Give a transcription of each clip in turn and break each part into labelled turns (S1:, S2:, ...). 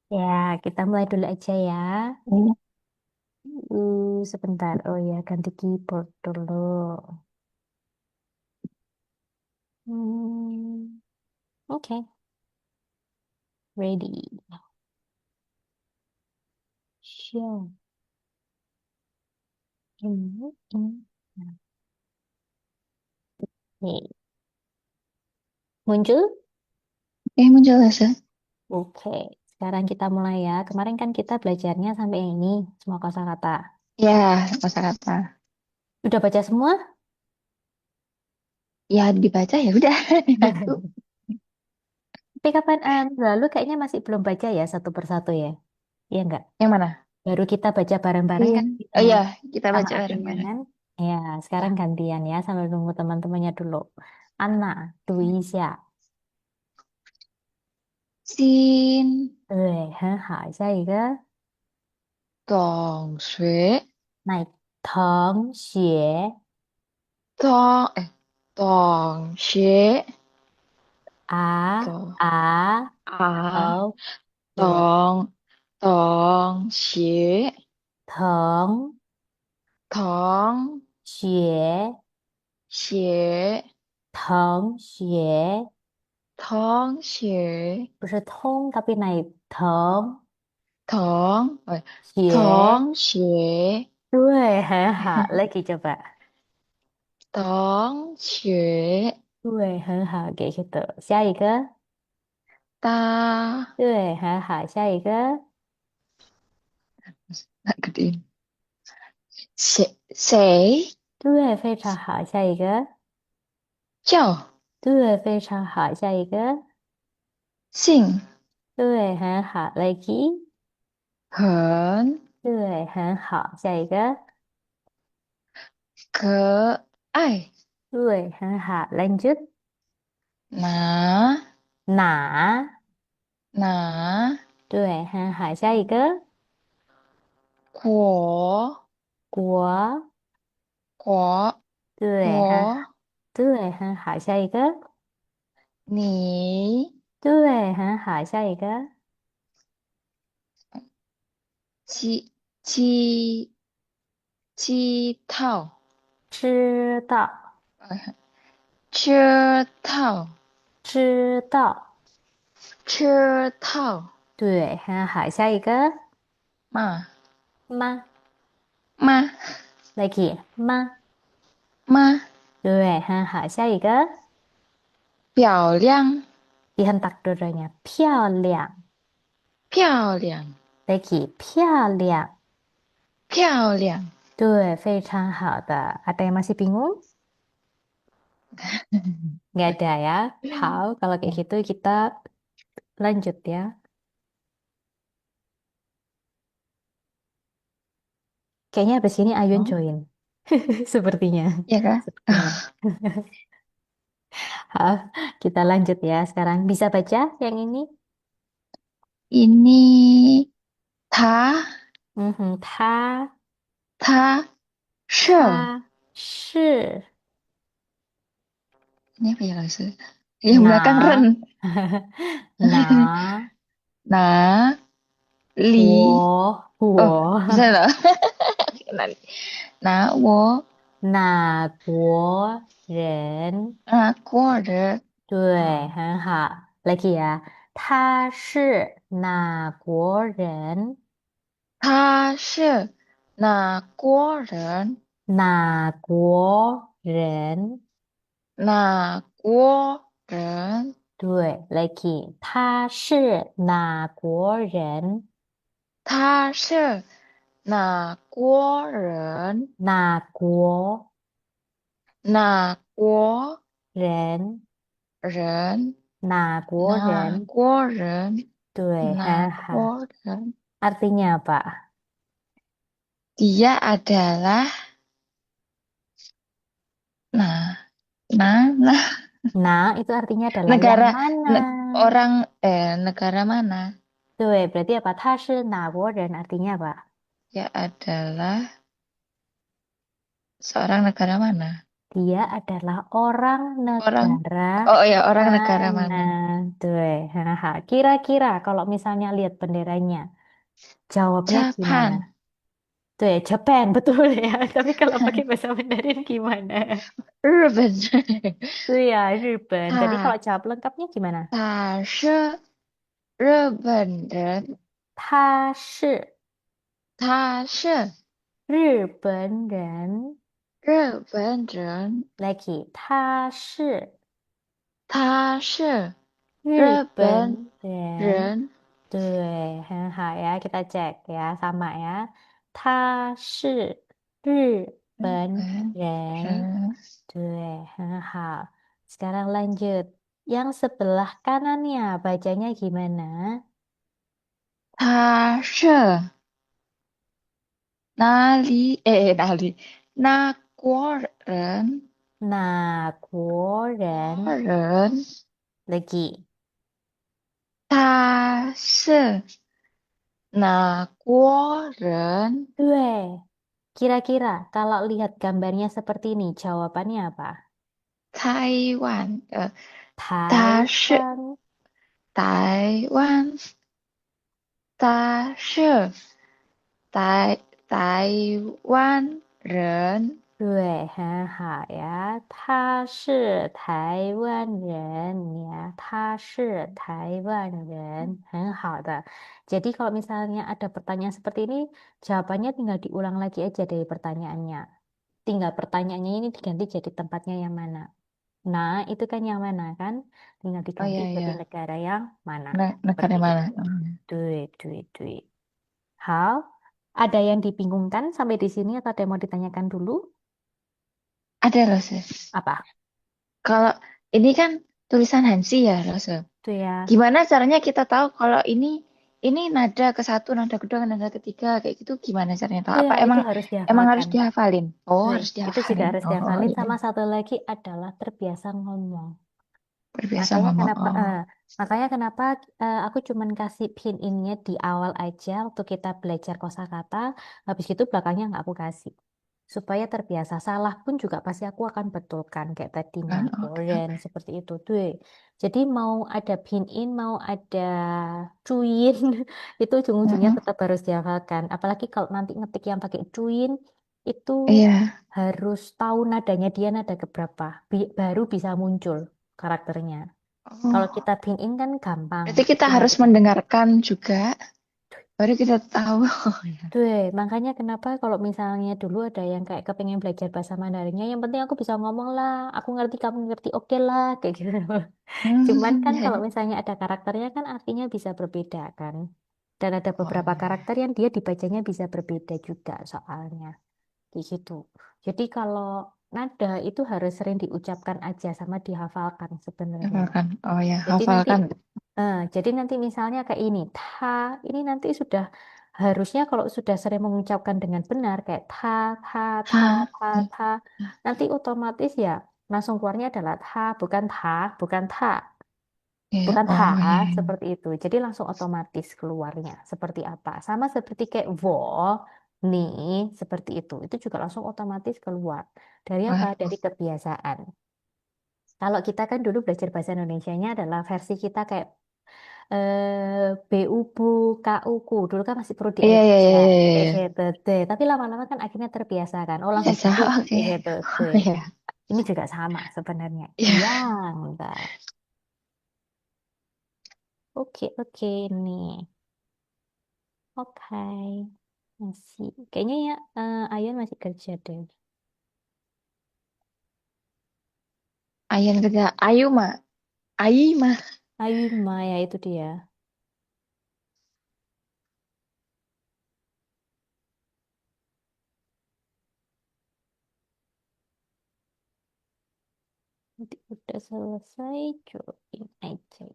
S1: Ya, kita mulai dulu aja ya.
S2: Hmm.
S1: Sebentar. Oh ya, ganti keyboard dulu. Hmm, oke, ready. Sure. Ini. Nih, muncul?
S2: Muncul ya.
S1: Oke, sekarang kita mulai ya. Kemarin kan kita belajarnya sampai ini, semua kosakata.
S2: Ya, kosakata.
S1: Udah baca semua?
S2: Ya, dibaca ya udah. Satu.
S1: Tapi kapan lalu kayaknya masih belum baca ya satu persatu ya? Iya enggak?
S2: Yang mana?
S1: Baru kita baca bareng-bareng kan
S2: Iya. Oh iya, kita
S1: sama
S2: baca
S1: artinya
S2: bareng-bareng.
S1: kan? Ya, sekarang gantian ya sambil nunggu teman-temannya dulu. Anna, Duisha,
S2: 新
S1: 对，很好。下一个，
S2: 同学，
S1: 乃同学
S2: 同同学，
S1: 啊
S2: 同
S1: 啊
S2: 啊，
S1: 哦，对，
S2: 同学，
S1: 同
S2: 同
S1: 学
S2: 学，
S1: 同学
S2: 同学，
S1: 不是通，tapi naik 同学，
S2: 同学，
S1: 对，很好。Lagi coba，
S2: 同学。
S1: 对，很好，给个的。下一个，
S2: 大
S1: 对，很好。下一个，
S2: 那个的谁
S1: 对，非常好。下一个，
S2: 叫
S1: 对，非常好。下一个。
S2: 姓
S1: 对，很好，Lucky，
S2: 很
S1: 对，很好，下一个，
S2: 可爱，
S1: 对，很好，lanjut，
S2: 拿
S1: 哪，
S2: 拿
S1: 对，很好，下一个，
S2: 国
S1: 国，
S2: 国
S1: 对，很好，
S2: 国
S1: 对，很好，下一个，
S2: 你
S1: 对，很好，下一个，
S2: 鸡鸡鸡套
S1: 知道，
S2: 吃套
S1: 知道，
S2: 吃套
S1: 对，很好，下一个，
S2: 嘛
S1: 吗
S2: 吗
S1: ，Lucky，吗，
S2: 吗
S1: 对，很好，下一个，
S2: 漂亮
S1: dihentak dua-duanya，漂亮
S2: 漂亮
S1: ，Lucky，漂亮。
S2: 漂亮。
S1: 对，非常好的。Ada yang masih bingung? Nggak ada ya. Hao, kalau kayak gitu kita lanjut ya. Kayaknya habis ini Ayun
S2: Oh,
S1: join. Sepertinya.
S2: ya kak.
S1: Sepertinya. Hao, kita lanjut ya sekarang. Bisa baca yang ini?
S2: Ini 他
S1: 他
S2: 他是
S1: 他是
S2: ini apa ya guys? Yang belakang ren.
S1: 哪哪
S2: Nah, li. Oh,
S1: 我
S2: bisa loh. Nah, wo
S1: 哪国人？nah,
S2: 国人，
S1: 对，很好。Lagi ya，他是哪国人？
S2: 他是哪国人？
S1: 哪国人？
S2: 哪国人？
S1: 对，Lagi，他是哪国人？
S2: 他是哪国人？
S1: 哪国
S2: 哪国
S1: 人？
S2: 人？
S1: 哪国
S2: 哪
S1: 人？
S2: 国人？
S1: 对，
S2: 哪
S1: 很好。
S2: 国人？Artinya
S1: apa?
S2: Dia adalah nah, nah,
S1: Nah, itu artinya adalah yang
S2: negara
S1: mana?
S2: orang negara mana?
S1: 对，berarti apa? 他是哪国人 artinya apa?
S2: Dia adalah seorang negara mana?
S1: dia adalah orang
S2: Orang,
S1: negara
S2: oh ya, orang negara
S1: mana?
S2: mana?
S1: Tuh, haha. Kira-kira kalau misalnya lihat benderanya, jawabnya gimana?
S2: Japan,
S1: Tuh ya, Japan, betul ya. Tapi kalau pakai bahasa Mandarin gimana?
S2: 日本。
S1: Tuh ya, Jepang. Jadi kalau
S2: 他
S1: jawab lengkapnya gimana?
S2: 他是日本人，
S1: 他是
S2: 他是
S1: 日本人。
S2: 日本人，Lagi,
S1: 他是
S2: 他是
S1: 日
S2: 日本
S1: 本人。
S2: 人，
S1: 对，很好呀. Kita cek ya, sama ya. 他是日
S2: 日
S1: 本
S2: 本
S1: 人。
S2: 人，
S1: 对，很好. Sekarang lanjut. Yang sebelah kanannya bacanya gimana?
S2: 他是哪里？哎，哪里？哪国人？
S1: 哪国
S2: 国
S1: 人
S2: 人，？Lagi. 他是哪国人？
S1: 对. Kira-kira kalau lihat gambarnya seperti ini, jawabannya apa?
S2: 台湾的，
S1: 台
S2: 他是
S1: 湾。
S2: 台湾，他是台湾人。
S1: 对，很好呀。他是台湾人呀，他是台湾人，很好的. Jadi kalau misalnya ada pertanyaan seperti ini, jawabannya tinggal diulang lagi aja dari pertanyaannya. Tinggal pertanyaannya ini diganti jadi tempatnya yang mana. Nah, itu kan yang mana kan? Tinggal
S2: Oh
S1: diganti
S2: iya
S1: jadi
S2: iya,
S1: negara yang mana.
S2: negara
S1: Seperti
S2: mana?
S1: itu. Duit, duit, duit. Hal, ada yang dibingungkan sampai di sini atau ada yang mau ditanyakan dulu?
S2: Ada loh sis.
S1: Apa?
S2: Kalau ini kan tulisan Hansi ya loh sis.
S1: Itu ya.
S2: Gimana caranya kita tahu kalau ini nada ke satu, nada kedua, nada ketiga kayak gitu? Gimana caranya tahu?
S1: Itu ya,
S2: Apa
S1: itu
S2: emang
S1: harus
S2: emang harus
S1: dihafalkan.
S2: dihafalin? Oh
S1: Nih,
S2: harus
S1: itu juga
S2: dihafalin.
S1: harus
S2: Oh
S1: dihafalin.
S2: iya,
S1: Sama satu lagi adalah terbiasa ngomong.
S2: terbiasa
S1: Makanya
S2: ngomong.
S1: kenapa,
S2: Oh,
S1: aku cuman kasih pin innya di awal aja waktu kita belajar kosakata. Habis itu belakangnya nggak aku kasih. Supaya terbiasa. Salah pun juga pasti aku akan betulkan. Kayak tadi
S2: kan? Oke
S1: Nagoren,
S2: oke.
S1: seperti itu tuh. Jadi mau ada pin in, mau ada cuin, itu ujung-ujungnya
S2: Mm-mm.
S1: tetap harus dihafalkan. Apalagi kalau nanti ngetik yang pakai cuin, itu
S2: Iya.
S1: harus tahu nadanya dia nada keberapa. Baru bisa muncul karakternya. Kalau
S2: Oh,
S1: kita pin in kan gampang.
S2: berarti kita
S1: Tinggal
S2: harus
S1: kita.
S2: mendengarkan juga, baru kita tahu. Oh iya.
S1: Tuh, makanya kenapa kalau misalnya dulu ada yang kayak kepengen belajar bahasa Mandarinnya, yang penting aku bisa ngomong lah, aku ngerti, kamu ngerti, oke lah, kayak gitu. Cuman
S2: Hmm,
S1: kan
S2: iya,
S1: kalau
S2: iya.
S1: misalnya ada karakternya kan artinya bisa berbeda kan. Dan ada
S2: Oh
S1: beberapa
S2: iya.
S1: karakter yang dia dibacanya bisa berbeda juga soalnya. Kayak gitu. Jadi kalau nada itu harus sering diucapkan aja sama dihafalkan sebenarnya.
S2: Hafalkan. Oh ya,
S1: Jadi nanti
S2: hafalkan.
S1: jadi nanti misalnya kayak ini, ta, ini nanti sudah harusnya kalau sudah sering mengucapkan dengan benar kayak ta, ta, ta,
S2: Ha.
S1: ta, ta, nanti otomatis ya langsung keluarnya adalah ta, bukan ta,
S2: Ya,
S1: bukan ha,
S2: oh iya, iya.
S1: seperti itu. Jadi langsung otomatis keluarnya seperti apa? Sama seperti kayak vo, ni, seperti itu. Itu juga langsung otomatis keluar. Dari apa?
S2: Wah,
S1: Dari kebiasaan. Kalau kita kan dulu belajar bahasa Indonesianya adalah versi kita kayak BU-bu, KU-ku. Dulu kan masih perlu
S2: iya, iya,
S1: diecast
S2: iya,
S1: ya.
S2: iya,
S1: Kayak
S2: iya.
S1: gitu. Deh. Tapi lama-lama kan akhirnya terbiasa kan. Oh
S2: Iya,
S1: langsung
S2: sah,
S1: BU.
S2: oke.
S1: Kayak gitu.
S2: Oh
S1: Tuh.
S2: iya.
S1: Ini juga sama sebenarnya.
S2: Iya.
S1: Yang. Bentar. Oke, oke nih. Oke. Masih. Kayaknya ya Ayun masih kerja deh.
S2: Ayan kerja. Ayu mah. Ayi mah.
S1: Ayun mah ya itu dia. Nanti udah selesai, join aja.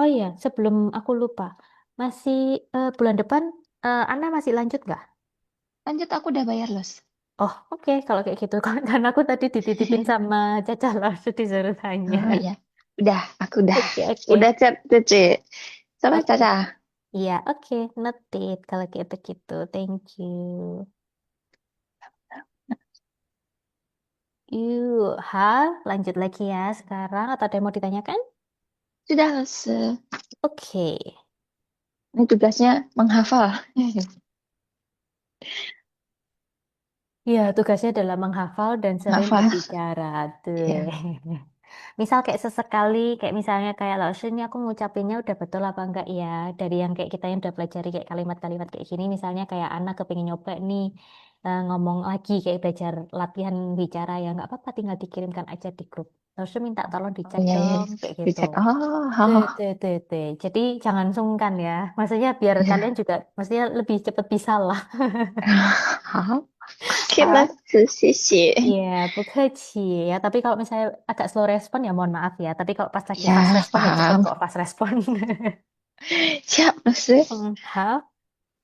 S1: Oh iya, sebelum aku lupa, masih bulan depan Anda masih lanjut nggak?
S2: Lanjut, aku udah bayar los.
S1: Oh oke, kalau kayak gitu karena aku tadi dititipin sama Caca lah, disuruh tanya.
S2: Oh iya. Udah, aku udah.
S1: Oke oke
S2: Udah chat Cece. Sama
S1: oke,
S2: Caca.
S1: iya oke, noted kalau kayak begitu. Thank you. Yuk, hal, lanjut lagi ya sekarang. Atau ada yang mau ditanyakan?
S2: Sudah selesai.
S1: Oke.
S2: Ini tugasnya menghafal.
S1: Ya, tugasnya adalah menghafal dan sering
S2: Menghafal.
S1: berbicara. Tuh.
S2: Ya.
S1: Misal kayak sesekali, kayak misalnya kayak langsung ini aku ngucapinnya udah betul apa enggak ya. Dari yang kayak kita yang udah pelajari kayak kalimat-kalimat kayak gini. Misalnya kayak anak kepingin nyoba nih ngomong lagi kayak belajar latihan bicara ya. Nggak apa-apa tinggal dikirimkan aja di grup. Terus minta tolong
S2: Oh
S1: dicek
S2: iya, iya.
S1: dong kayak gitu.
S2: Dicek. Oh,
S1: Tuh,
S2: oh.
S1: tuh, tuh, tuh. Jadi jangan sungkan ya. Maksudnya biar kalian
S2: Iya.
S1: juga, maksudnya lebih cepat bisa lah.
S2: 好，
S1: 好，OK
S2: 了，谢谢。
S1: ya, bukechi ya. Tapi kalau misalnya agak slow respon ya mohon maaf ya. Tapi kalau pas lagi fast
S2: Ya,
S1: respon ya cepet
S2: paham.
S1: kok fast respon.
S2: Siap, Mas.
S1: Hal,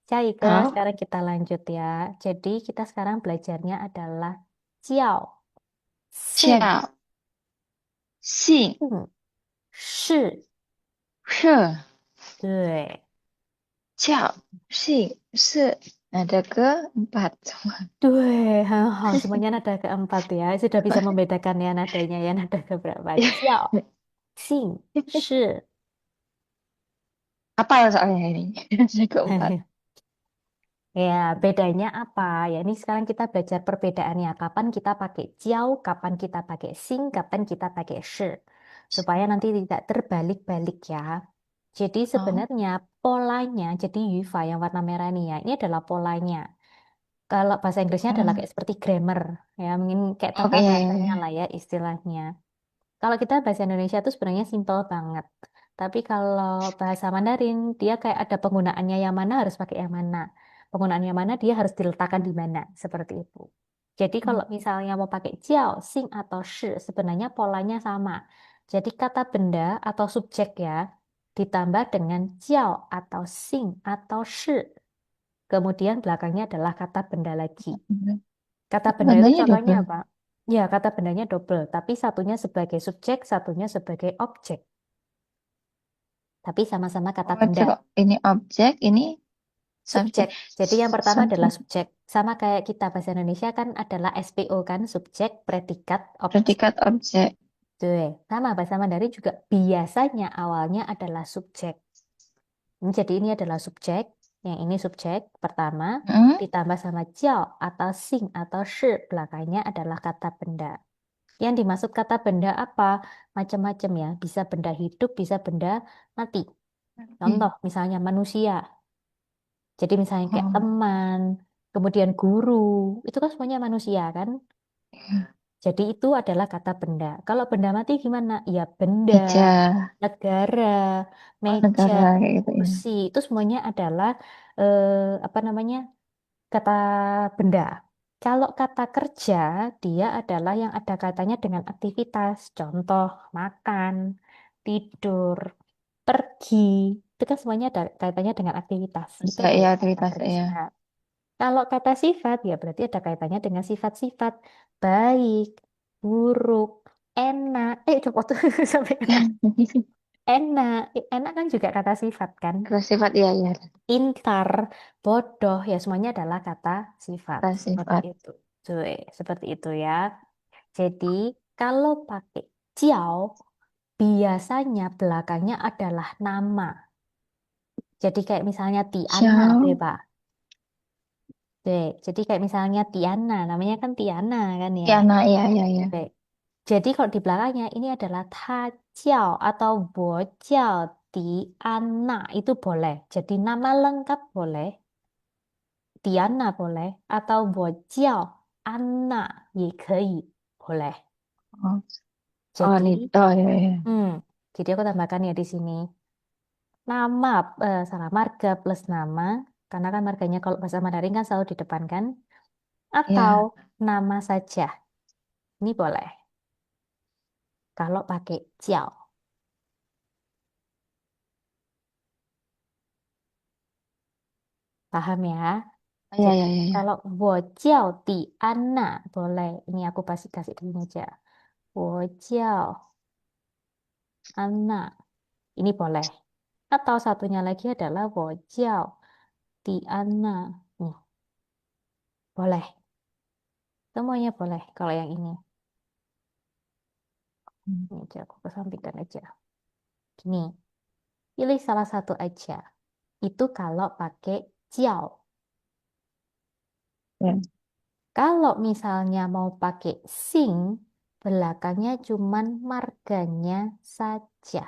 S1: Caike,
S2: 好，sekarang
S1: kita lanjut ya. Jadi kita sekarang belajarnya adalah jiao, sing,
S2: 叫姓
S1: shi,
S2: 社
S1: 对
S2: 叫姓是 ada keempat semua.
S1: 对，很好，semuanya nada keempat ya. Sudah bisa membedakan ya nadanya ya, nada keberapa. Jiao, sing, shi.
S2: Apa soalnya ini? Ada keempat.
S1: Ya, bedanya apa? Ya, ini sekarang kita belajar perbedaannya. Kapan kita pakai jiao, kapan kita pakai sing, kapan kita pakai shi. Supaya nanti tidak terbalik-balik ya. Jadi
S2: Oh,
S1: sebenarnya polanya, jadi yuva yang warna merah ini ya, ini adalah polanya. Kalau bahasa Inggrisnya adalah
S2: oh,
S1: kayak seperti grammar, ya, mungkin kayak tata
S2: oke, ya, ya,
S1: bahasanya
S2: ya.
S1: lah ya istilahnya. Kalau kita bahasa Indonesia itu sebenarnya simpel banget. Tapi kalau bahasa Mandarin, dia kayak ada penggunaannya yang mana harus pakai yang mana. Penggunaan yang mana dia harus diletakkan di mana. Seperti itu. Jadi kalau misalnya mau pakai jiao, sing, atau shi, sebenarnya polanya sama. Jadi kata benda atau subjek ya, ditambah dengan jiao atau sing atau shi. Kemudian belakangnya adalah kata benda lagi. Kata
S2: Oh,
S1: benda itu
S2: bandanya
S1: contohnya
S2: double.
S1: apa? Ya, kata bendanya double, tapi satunya sebagai subjek, satunya sebagai objek. Tapi sama-sama kata
S2: Oh,
S1: benda,
S2: coba ini objek, ini subjek.
S1: subjek. Jadi yang pertama adalah
S2: Subjek,
S1: subjek. Sama kayak kita bahasa Indonesia kan adalah SPO kan, subjek, predikat, objek.
S2: predikat objek.
S1: Tuh, sama bahasa Mandarin juga biasanya awalnya adalah subjek. Jadi ini adalah subjek, yang ini subjek pertama,
S2: Hmm?
S1: ditambah sama jiao atau sing atau shi, belakangnya adalah kata benda. Yang dimaksud kata benda apa? Macam-macam ya. Bisa benda hidup, bisa benda mati.
S2: Hmm.
S1: Contoh, misalnya manusia. Jadi misalnya kayak
S2: Oh,
S1: teman, kemudian guru. Itu kan semuanya manusia kan?
S2: ya.
S1: Jadi itu adalah kata benda. Kalau benda mati gimana? Ya benda,
S2: Meja,
S1: negara,
S2: oh
S1: meja,
S2: negara kayak gitu ya.
S1: kursi. Itu semuanya adalah eh, apa namanya? Kata benda. Kalau kata kerja, dia adalah yang ada kaitannya dengan aktivitas. Contoh, makan, tidur, pergi. Itu kan semuanya ada kaitannya dengan aktivitas. Itu
S2: Kerja ya
S1: adalah kata
S2: aktivitas
S1: kerja.
S2: ya.
S1: Kalau kata sifat, ya berarti ada kaitannya dengan sifat-sifat. Baik, buruk, enak. Coba tuh sampai kata enak. Enak kan juga kata sifat kan?
S2: Terus sifat iya ya.
S1: Pintar, bodoh, ya semuanya adalah kata sifat.
S2: Terus
S1: Seperti
S2: sifat.
S1: itu. Cuy, seperti itu ya. Jadi, kalau pakai ciao, biasanya belakangnya adalah nama. Jadi kayak misalnya Tiana, deh,
S2: Ciao.
S1: Pak. Deh, jadi kayak misalnya Tiana, namanya kan Tiana kan ya.
S2: Ya nah iya iya iya.
S1: Deh. Jadi kalau di belakangnya ini adalah ta ciao atau bo ciao Tiana itu boleh. Jadi nama lengkap boleh. Diana boleh atau 我叫安娜也可以 boleh.
S2: Oh, oh
S1: Jadi,
S2: Nito ya ya.
S1: hmm, jadi aku tambahkan ya di sini nama salah marga plus nama karena kan marganya kalau bahasa Mandarin kan selalu di depan kan atau
S2: Ya,
S1: nama saja ini boleh kalau pakai jiao paham ya?
S2: ya
S1: Jadi
S2: ya ya ya.
S1: kalau 我叫 di Anna boleh ini aku pasti kasih di sini aja 我叫 Anna ini boleh. Atau satunya lagi adalah Wojao Tiana. Nih, boleh. Semuanya boleh kalau yang ini.
S2: Hmm.
S1: Ini aja aku kesampingkan aja. Gini, pilih salah satu aja. Itu kalau pakai jiao.
S2: Ya.
S1: Kalau misalnya mau pakai sing, belakangnya cuman marganya saja.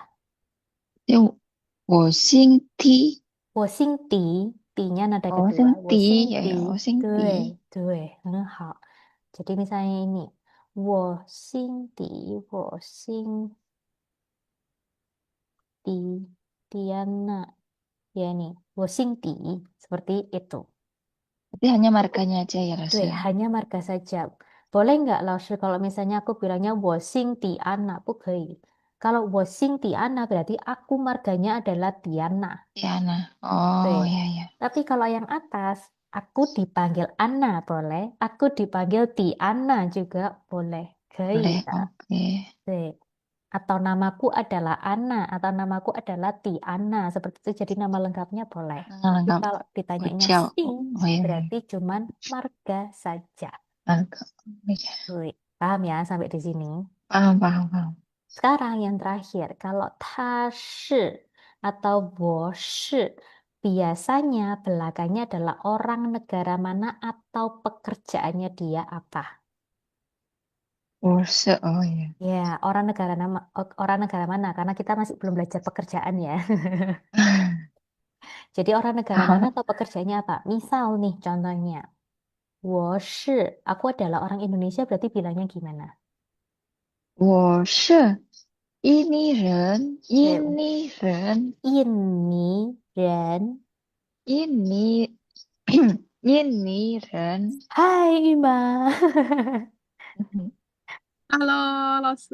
S2: 就我姓 T，
S1: 我姓狄, ti-nya nada
S2: 我
S1: kedua.
S2: 姓
S1: 我姓
S2: D，
S1: 狄,
S2: 呀，我姓
S1: 对
S2: D，
S1: 对，很好。Jadi misalnya ini, 我姓狄,我姓狄, Diana. Ya nih, 我姓狄, seperti itu.
S2: tapi hanya markanya aja ya 老
S1: Dui,
S2: 师。
S1: hanya marga saja. Boleh nggak, Laoshi, kalau misalnya aku bilangnya 我姓 Tiana, aku 可以. Kalau 我姓 Tiana berarti aku marganya adalah Tiana.
S2: Diana. Oh
S1: Dui.
S2: ya ya,
S1: Tapi kalau yang atas, aku dipanggil Anna boleh, aku dipanggil Tiana juga boleh. 可以
S2: boleh.
S1: 的.
S2: Oke.
S1: Dui. Atau namaku adalah Anna, atau namaku adalah Tiana, seperti itu jadi nama lengkapnya boleh.
S2: Nah,
S1: Tapi
S2: lengkap.
S1: kalau ditanyanya
S2: Bocil.
S1: sing,
S2: Oh ya ya.
S1: berarti cuman marga saja.
S2: Lengkap. Oh, ya.
S1: Wih, paham ya sampai di sini?
S2: Paham paham paham.
S1: Sekarang yang terakhir, kalau 他是 atau 我是, biasanya belakangnya adalah orang negara mana atau pekerjaannya dia apa.
S2: Bursa. Oh ya.
S1: Ya, orang negara mana? Karena kita masih belum belajar pekerjaan ya. Jadi orang negara mana atau pekerjaannya apa? Misal nih contohnya, 我是, aku adalah orang Indonesia berarti bilangnya gimana?
S2: 我是印尼人，Eh, 印尼人，
S1: 印尼人。
S2: 印尼印尼人。
S1: Hai Ima.
S3: Halo, 老师。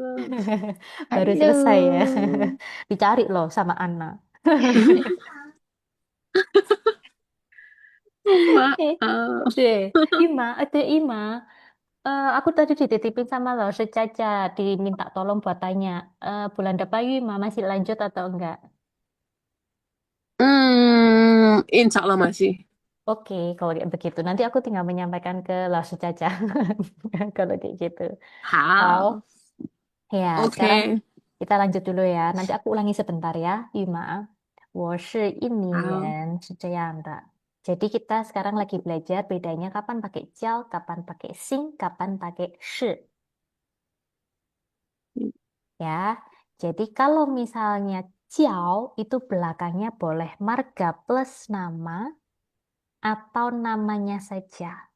S1: Baru selesai ya.
S2: Halo.
S1: Dicari loh sama Anna.
S3: Mbak,
S1: Eh, deh, Ima, Ima. Aku tadi dititipin sama lo Caca, diminta tolong buat tanya. Bulan depan Ima masih lanjut atau enggak?
S3: insya Allah masih.
S1: Oke, kalau kayak begitu. Nanti aku tinggal menyampaikan ke Lasu Caca. Kalau kayak gitu. Oh,
S3: Hao.
S1: ya, sekarang
S3: Oke.
S1: kita lanjut dulu ya. Nanti aku ulangi sebentar ya, Ima. 我是印尼
S3: Hao.
S1: 人，是这样的. Jadi kita sekarang lagi belajar bedanya kapan pakai jiao, kapan pakai sing, kapan pakai shi. Ya, jadi kalau misalnya jiao itu belakangnya boleh marga plus nama atau namanya saja.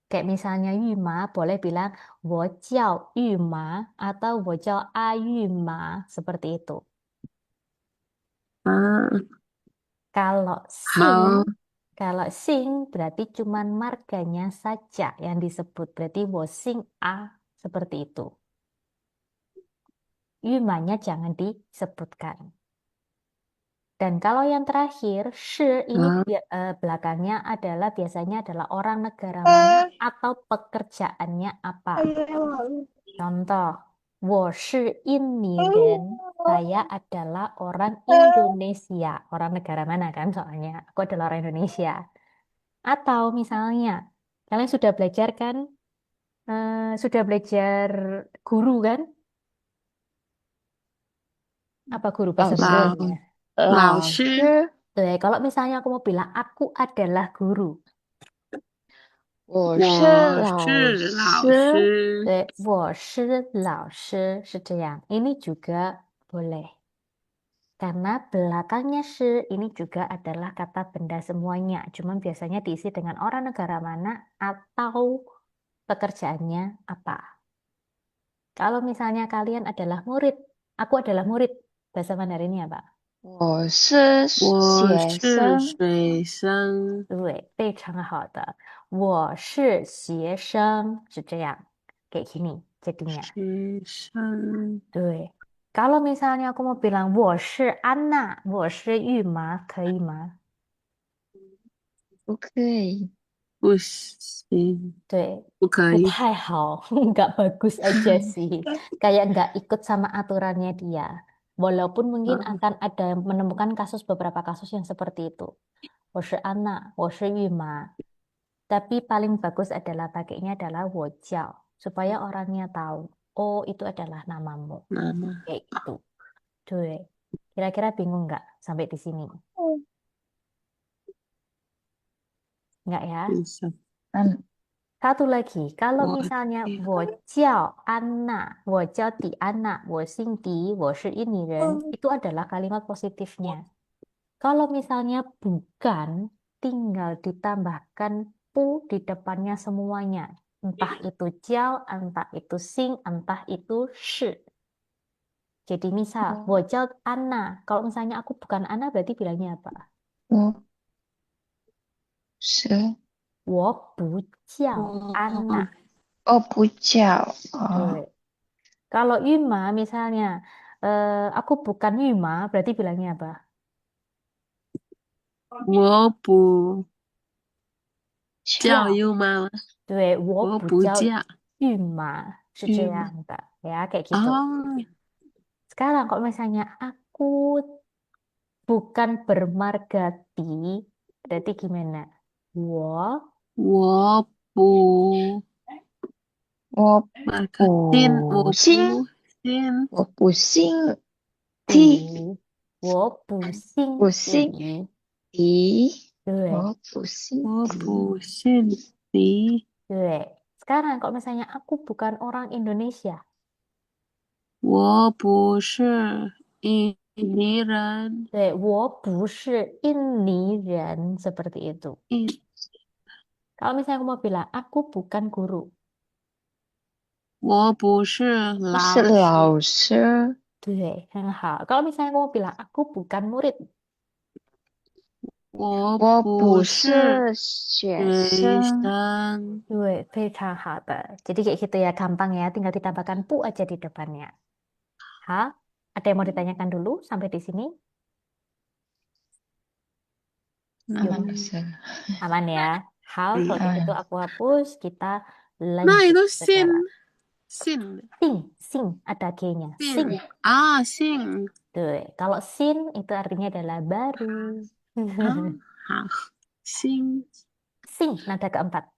S1: Kayak misalnya Yuma boleh bilang 我叫 Yuma atau 我叫阿 Yuma seperti itu.
S3: Ah,
S1: Kalau sing,
S3: Hao.
S1: kalau sing berarti cuman marganya saja yang disebut. Berarti 我姓 A seperti itu. Yumanya jangan disebutkan. Dan kalau yang terakhir, shi ini
S3: Hao.
S1: belakangnya adalah biasanya adalah orang negara mana atau pekerjaannya apa. Contoh, 我是印尼人. Saya adalah orang Indonesia. Orang negara mana kan soalnya? Aku adalah orang Indonesia. Atau misalnya, kalian sudah belajar kan? Sudah belajar guru kan? Apa guru bahasa
S2: 老师，Mandarinnya?
S3: Lao. 老师。
S2: 老师，Tuh,
S1: kalau misalnya aku mau bilang, aku adalah guru.
S2: 我是
S3: 我
S2: 老
S3: 是老
S2: 师。
S3: 师。
S1: 对，我是老师, 是这样. Ini juga boleh. Karena belakangnya shi ini juga adalah kata benda semuanya. Cuman biasanya diisi dengan orang negara mana atau pekerjaannya apa. Kalau misalnya kalian adalah murid, aku adalah murid. Bahasa Mandarinnya apa?
S2: 我是
S3: 我
S2: 学
S3: 是
S2: 生。
S3: 水生。
S1: 对，非常好的。我是学生，是这样。Kayak gini jadinya.
S3: 学生。
S1: 对。Kalau misalnya aku mau bilang 我是安娜，我是玉麻，可以吗？
S2: 不可以。
S3: 不行。
S1: 对，
S3: 不可以。
S1: 不太好，nggak bagus aja sih. Kayak nggak ikut sama aturannya dia. Walaupun mungkin
S3: 啊
S1: akan ada menemukan beberapa kasus yang seperti itu. 我是安娜，我是玉麻. Tapi paling bagus adalah pakainya adalah 我叫 supaya orangnya tahu. Oh, itu adalah namamu.
S3: nama.
S1: Kayak gitu. Tuh. Kira-kira bingung nggak sampai di sini? Nggak ya?
S3: Bisa.
S2: An-
S1: Satu lagi, kalau
S3: Wo
S1: misalnya
S3: jiao.
S1: 我叫 Anna, 我叫 Di Anna, 我姓狄，我是印尼人, itu adalah kalimat positifnya. Kalau misalnya bukan, tinggal ditambahkan pu di depannya semuanya. Entah itu jiao, entah itu sing, entah itu shi. Jadi misal, 我
S2: Oh,
S1: 叫 Anna. Kalau misalnya aku bukan Anna, berarti bilangnya apa?
S2: 我是
S1: 我不叫
S3: Wo
S1: Anna.
S2: 不叫
S1: Tuh. Kalau Yuma misalnya, aku bukan Yuma, berarti bilangnya apa?
S3: 我不叫
S2: 叫
S3: you 妈妈，
S1: 对，我
S3: 我
S1: 不叫
S3: 不叫
S1: 玉马，是这
S3: 玉妈。
S1: 样的ya, kayak gitu.
S3: Oh,
S1: Sekarang kalau misalnya aku bukan bermarga Ti, berarti gimana? Wo,
S3: 我不
S2: 我
S3: 马克信，
S2: 不
S3: 我
S2: 信，
S3: 不信，
S2: 我不信 T，Ti,
S1: 我不姓
S2: 不信
S1: 李，
S2: 敌，
S1: 对
S2: 我不信
S3: 我
S2: 敌，
S3: 不信你，
S1: 对. Sekarang kalau misalnya aku bukan orang Indonesia,
S3: 我不是印尼人，
S1: 对，我不是印尼人, seperti itu.
S3: 印
S1: Kalau misalnya aku mau bilang, aku bukan guru.
S3: 我不是
S2: 不是
S3: 老师，
S2: 老师，
S1: 对，很好. Kalau misalnya aku mau bilang, aku bukan murid.
S3: 我
S2: 我不
S3: 不是
S2: 是学
S3: 学
S2: 生，
S3: 生。
S1: 对, 非常好的. Jadi kayak gitu ya, gampang ya. Tinggal ditambahkan pu aja di depannya. Hah? Ada yang mau ditanyakan dulu sampai di sini? Yuk,
S2: 阿曼老
S3: 嗯
S2: 师，aman
S1: ya. Hal, kalau kayak gitu
S2: 嗯，aku
S1: hapus. Kita
S3: 那
S1: lanjut
S3: 都信
S1: sekarang.
S3: 信
S1: Sing, sing, ada G-nya.
S3: 信
S1: Sing.
S3: 啊信
S1: Tuh, kalau sin itu artinya adalah baru.
S3: 啊好信
S1: Sing, nada keempat.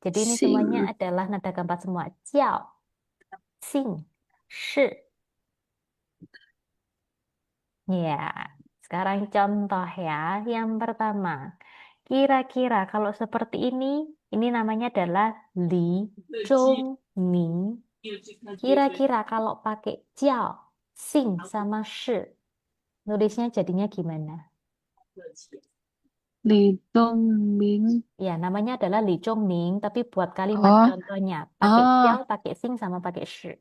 S1: Jadi ini semuanya
S3: 信
S1: adalah nada keempat semua. Jiao, sing, shi. Ya, sekarang contoh ya. Yang pertama, kira-kira kalau seperti ini namanya adalah Li Zhong Ming. Kira-kira kalau pakai jiao, sing sama shi, nulisnya jadinya gimana?
S3: 李东明
S1: Ya, namanya adalah Li Zhongming, tapi buat kalimat
S2: 哦，
S1: contohnya pakai jiao,
S3: 啊
S1: pakai sing sama pakai shi.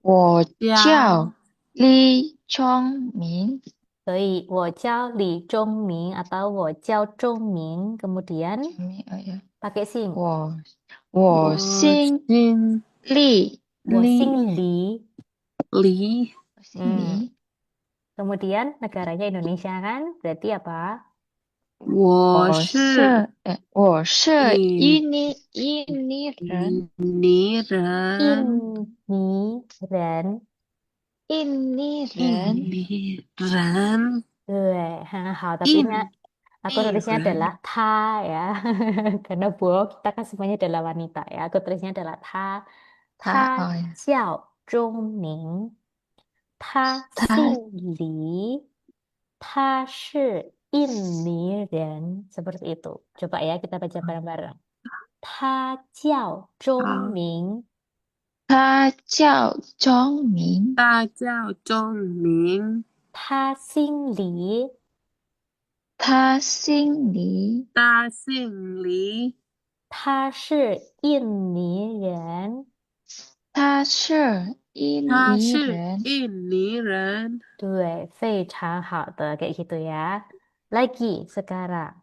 S2: 我叫
S3: 家
S2: 李聪明，
S1: 所以我叫李钟明 atau 我叫钟明, kemudian
S2: 聪明，哎呀，pakai
S1: sing.
S2: 我
S3: 我
S2: 姓
S3: 姓
S2: 李，
S1: 我姓
S3: 李
S1: Li.
S3: 李，
S2: 我姓
S1: Hmm.
S2: 李，Kemudian
S1: negaranya Indonesia kan? Berarti apa?
S3: 我是
S2: 我是
S3: 印
S2: 印尼人，
S3: 尼人，Ini
S1: Ren.
S2: 印尼
S3: 印
S2: 人，
S3: 尼人，Hal,
S1: tapi ini
S3: 印
S1: aku
S3: 尼
S1: tulisnya
S3: 人，adalah
S1: ta ya. Karena buah kita kan semuanya adalah wanita ya. Aku tulisnya adalah ta. 他
S2: 他，哎呀，
S1: 叫钟明，他姓
S2: 他
S1: 李，他是印尼人. Seperti itu. Coba ya kita baca bareng-bareng. 他叫钟
S3: 好，
S1: 明，
S2: 他叫钟明，
S3: 大叫钟鸣，
S1: 他姓李，
S2: 他姓李，
S3: 大姓李，
S1: 他是印尼人。
S2: 他是印
S3: 他
S2: 尼
S3: 是
S2: 人。
S3: 印尼人，
S1: 对，非常好的kayak gitu ya. Lagi sekarang.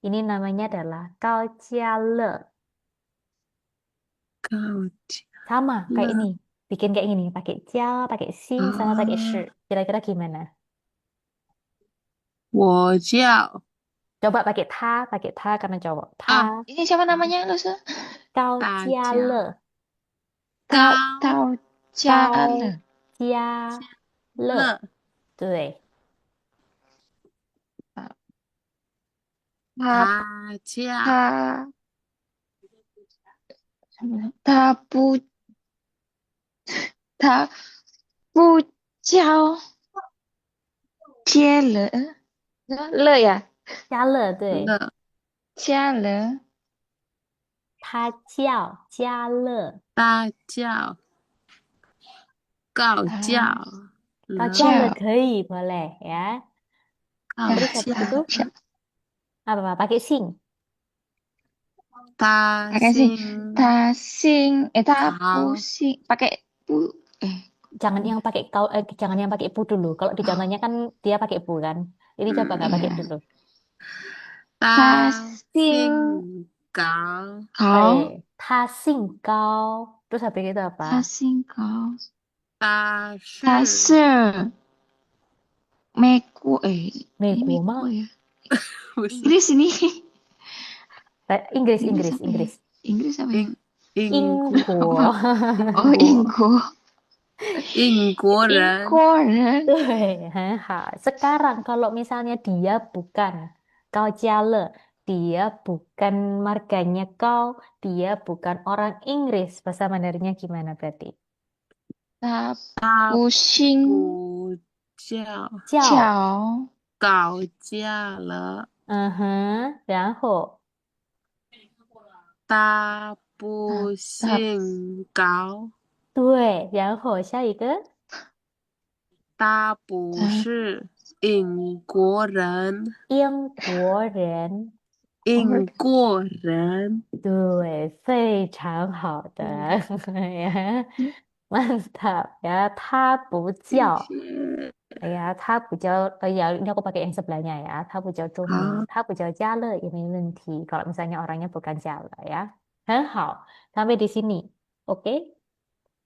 S1: Ini namanya adalah Kau Jia Le.
S3: 高家
S1: Sama kayak ini.
S3: 乐
S1: Bikin kayak gini. Pakai jia, pakai sing, sama pakai shi.
S3: 啊，Kira-kira
S1: gimana?
S3: 我叫
S1: Coba pakai ta karena cowok. Ta,
S3: 啊，Ini
S2: siapa namanya, Lusa?
S1: Kau
S3: 大
S1: Jia
S3: 家
S1: Le.
S3: 高
S2: Tao Cha
S1: Kau
S2: Le.
S1: Jia Le.
S3: 乐
S1: 对，
S2: 他
S3: 他家
S2: 他他不他不叫接了，乐呀，
S1: 加乐，对，
S3: 乐，
S2: 加了，
S1: 他叫加乐，
S3: 大叫，高叫，
S2: 他
S1: 高
S3: 了，
S1: 加乐
S2: 叫，
S1: 可以boleh ya.
S3: 高
S2: 呀，Terus
S1: habis itu
S3: 叫，
S2: 叫，apa?
S1: Pakai sing.
S3: 大
S2: pakai sing,
S3: 兴
S2: 他sing,他不
S3: 高，sing,
S2: pakai bu,
S1: Jangan yang pakai jangan yang pakai pu dulu. Kalau di
S2: oh,
S1: contohnya kan dia pakai pu kan. Ini coba nggak pakai
S2: iya,
S1: dulu.
S2: 他
S3: 大
S2: sing
S3: 兴高，
S2: 高，
S1: 他姓高. Terus habis itu
S2: 他
S1: apa?
S2: 姓高，
S3: 他
S2: 他
S3: 是
S2: 是美国，美国
S1: Megoma.
S2: ya.
S3: 不是
S2: Inggris ini.
S1: Inggris,
S2: Inggris
S1: Inggris,
S2: apa ya?
S1: Inggris.
S2: Inggris apa ya?
S3: 英
S1: 英国.
S2: Oh,
S3: 国
S2: Inggris.
S3: 英国人，Inggris.
S1: Tuh, sekarang kalau misalnya dia bukan kau jale, dia bukan marganya kau, dia bukan orang Inggris. Bahasa Mandarinnya gimana berarti?
S2: 他
S3: 他
S2: 不姓
S3: 不叫
S1: 叫，
S2: 叫
S3: 高价了，
S1: 然后
S3: 他
S2: 他
S3: 不
S2: 他
S3: 姓高，
S1: 对，然后下一个
S3: 他不
S2: 他
S3: 是英国人，
S1: 英国人，
S2: 我
S3: 英国人，
S1: 对，非常好的
S3: 嗯，
S1: 呀，mantap ya. 他不
S3: 谢
S1: 叫。
S3: 谢，ya,
S1: 他不叫, ya ini aku pakai yang sebelahnya ya. 他不叫中文，
S3: 好，
S1: 他不叫加乐也没问题。Kalau misalnya orangnya bukan Jala ya. 很好, sampai di sini. Oke?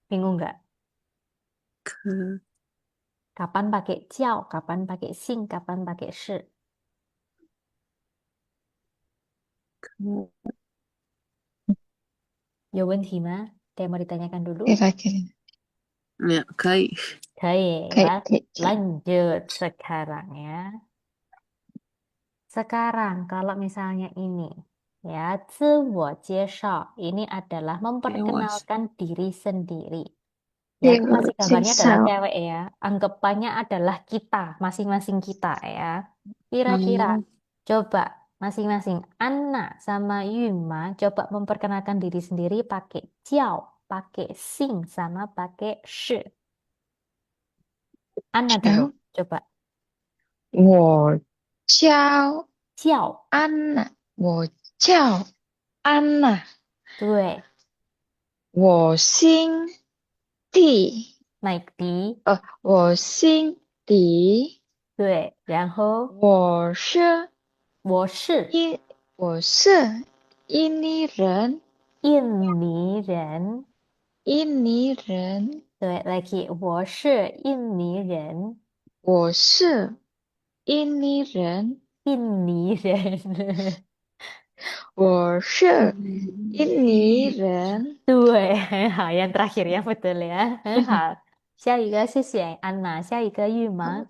S1: Bingung nggak?
S3: 可
S1: Kapan pakai jiao, kapan pakai sing, kapan pakai shi?
S3: 可，
S1: 有问题吗？Ada yang mau ditanyakan dulu?
S2: kira-kira
S3: 没有可以，
S1: 可以
S2: kayak
S1: ya.
S2: kayak
S1: Lanjut sekarang ya. Sekarang kalau misalnya ini ya, 自我介绍 ini adalah
S3: 给我
S1: memperkenalkan diri sendiri. Ya,
S2: kayak
S1: itu
S2: mau
S1: masih gambarnya adalah
S2: cerita
S1: cewek ya. Anggapannya adalah kita, masing-masing kita ya. Kira-kira,
S3: 好，coba
S1: masing-masing Anna sama Yuma coba memperkenalkan diri sendiri pakai jiao, pakai sing, sama pakai shi. Anna dulu,
S2: 叫
S1: coba.
S2: 我叫
S1: Jiao,
S2: 安娜，我叫安娜，
S1: 对，
S2: 我姓蒂，naik
S1: di,
S2: 我姓迪，
S1: 对，然后
S2: 我是
S1: 我是
S2: 印，我是印尼人，
S1: 印尼人，
S2: 印尼人，
S1: 对，lagi 我是印尼人，
S2: 我是印尼人，
S1: 印尼人。
S2: 我是
S3: 嗯，
S2: 印尼人。
S1: 对，很好，yang terakhir yang betul ya，很好。下一个谢谢安娜，下一个玉吗？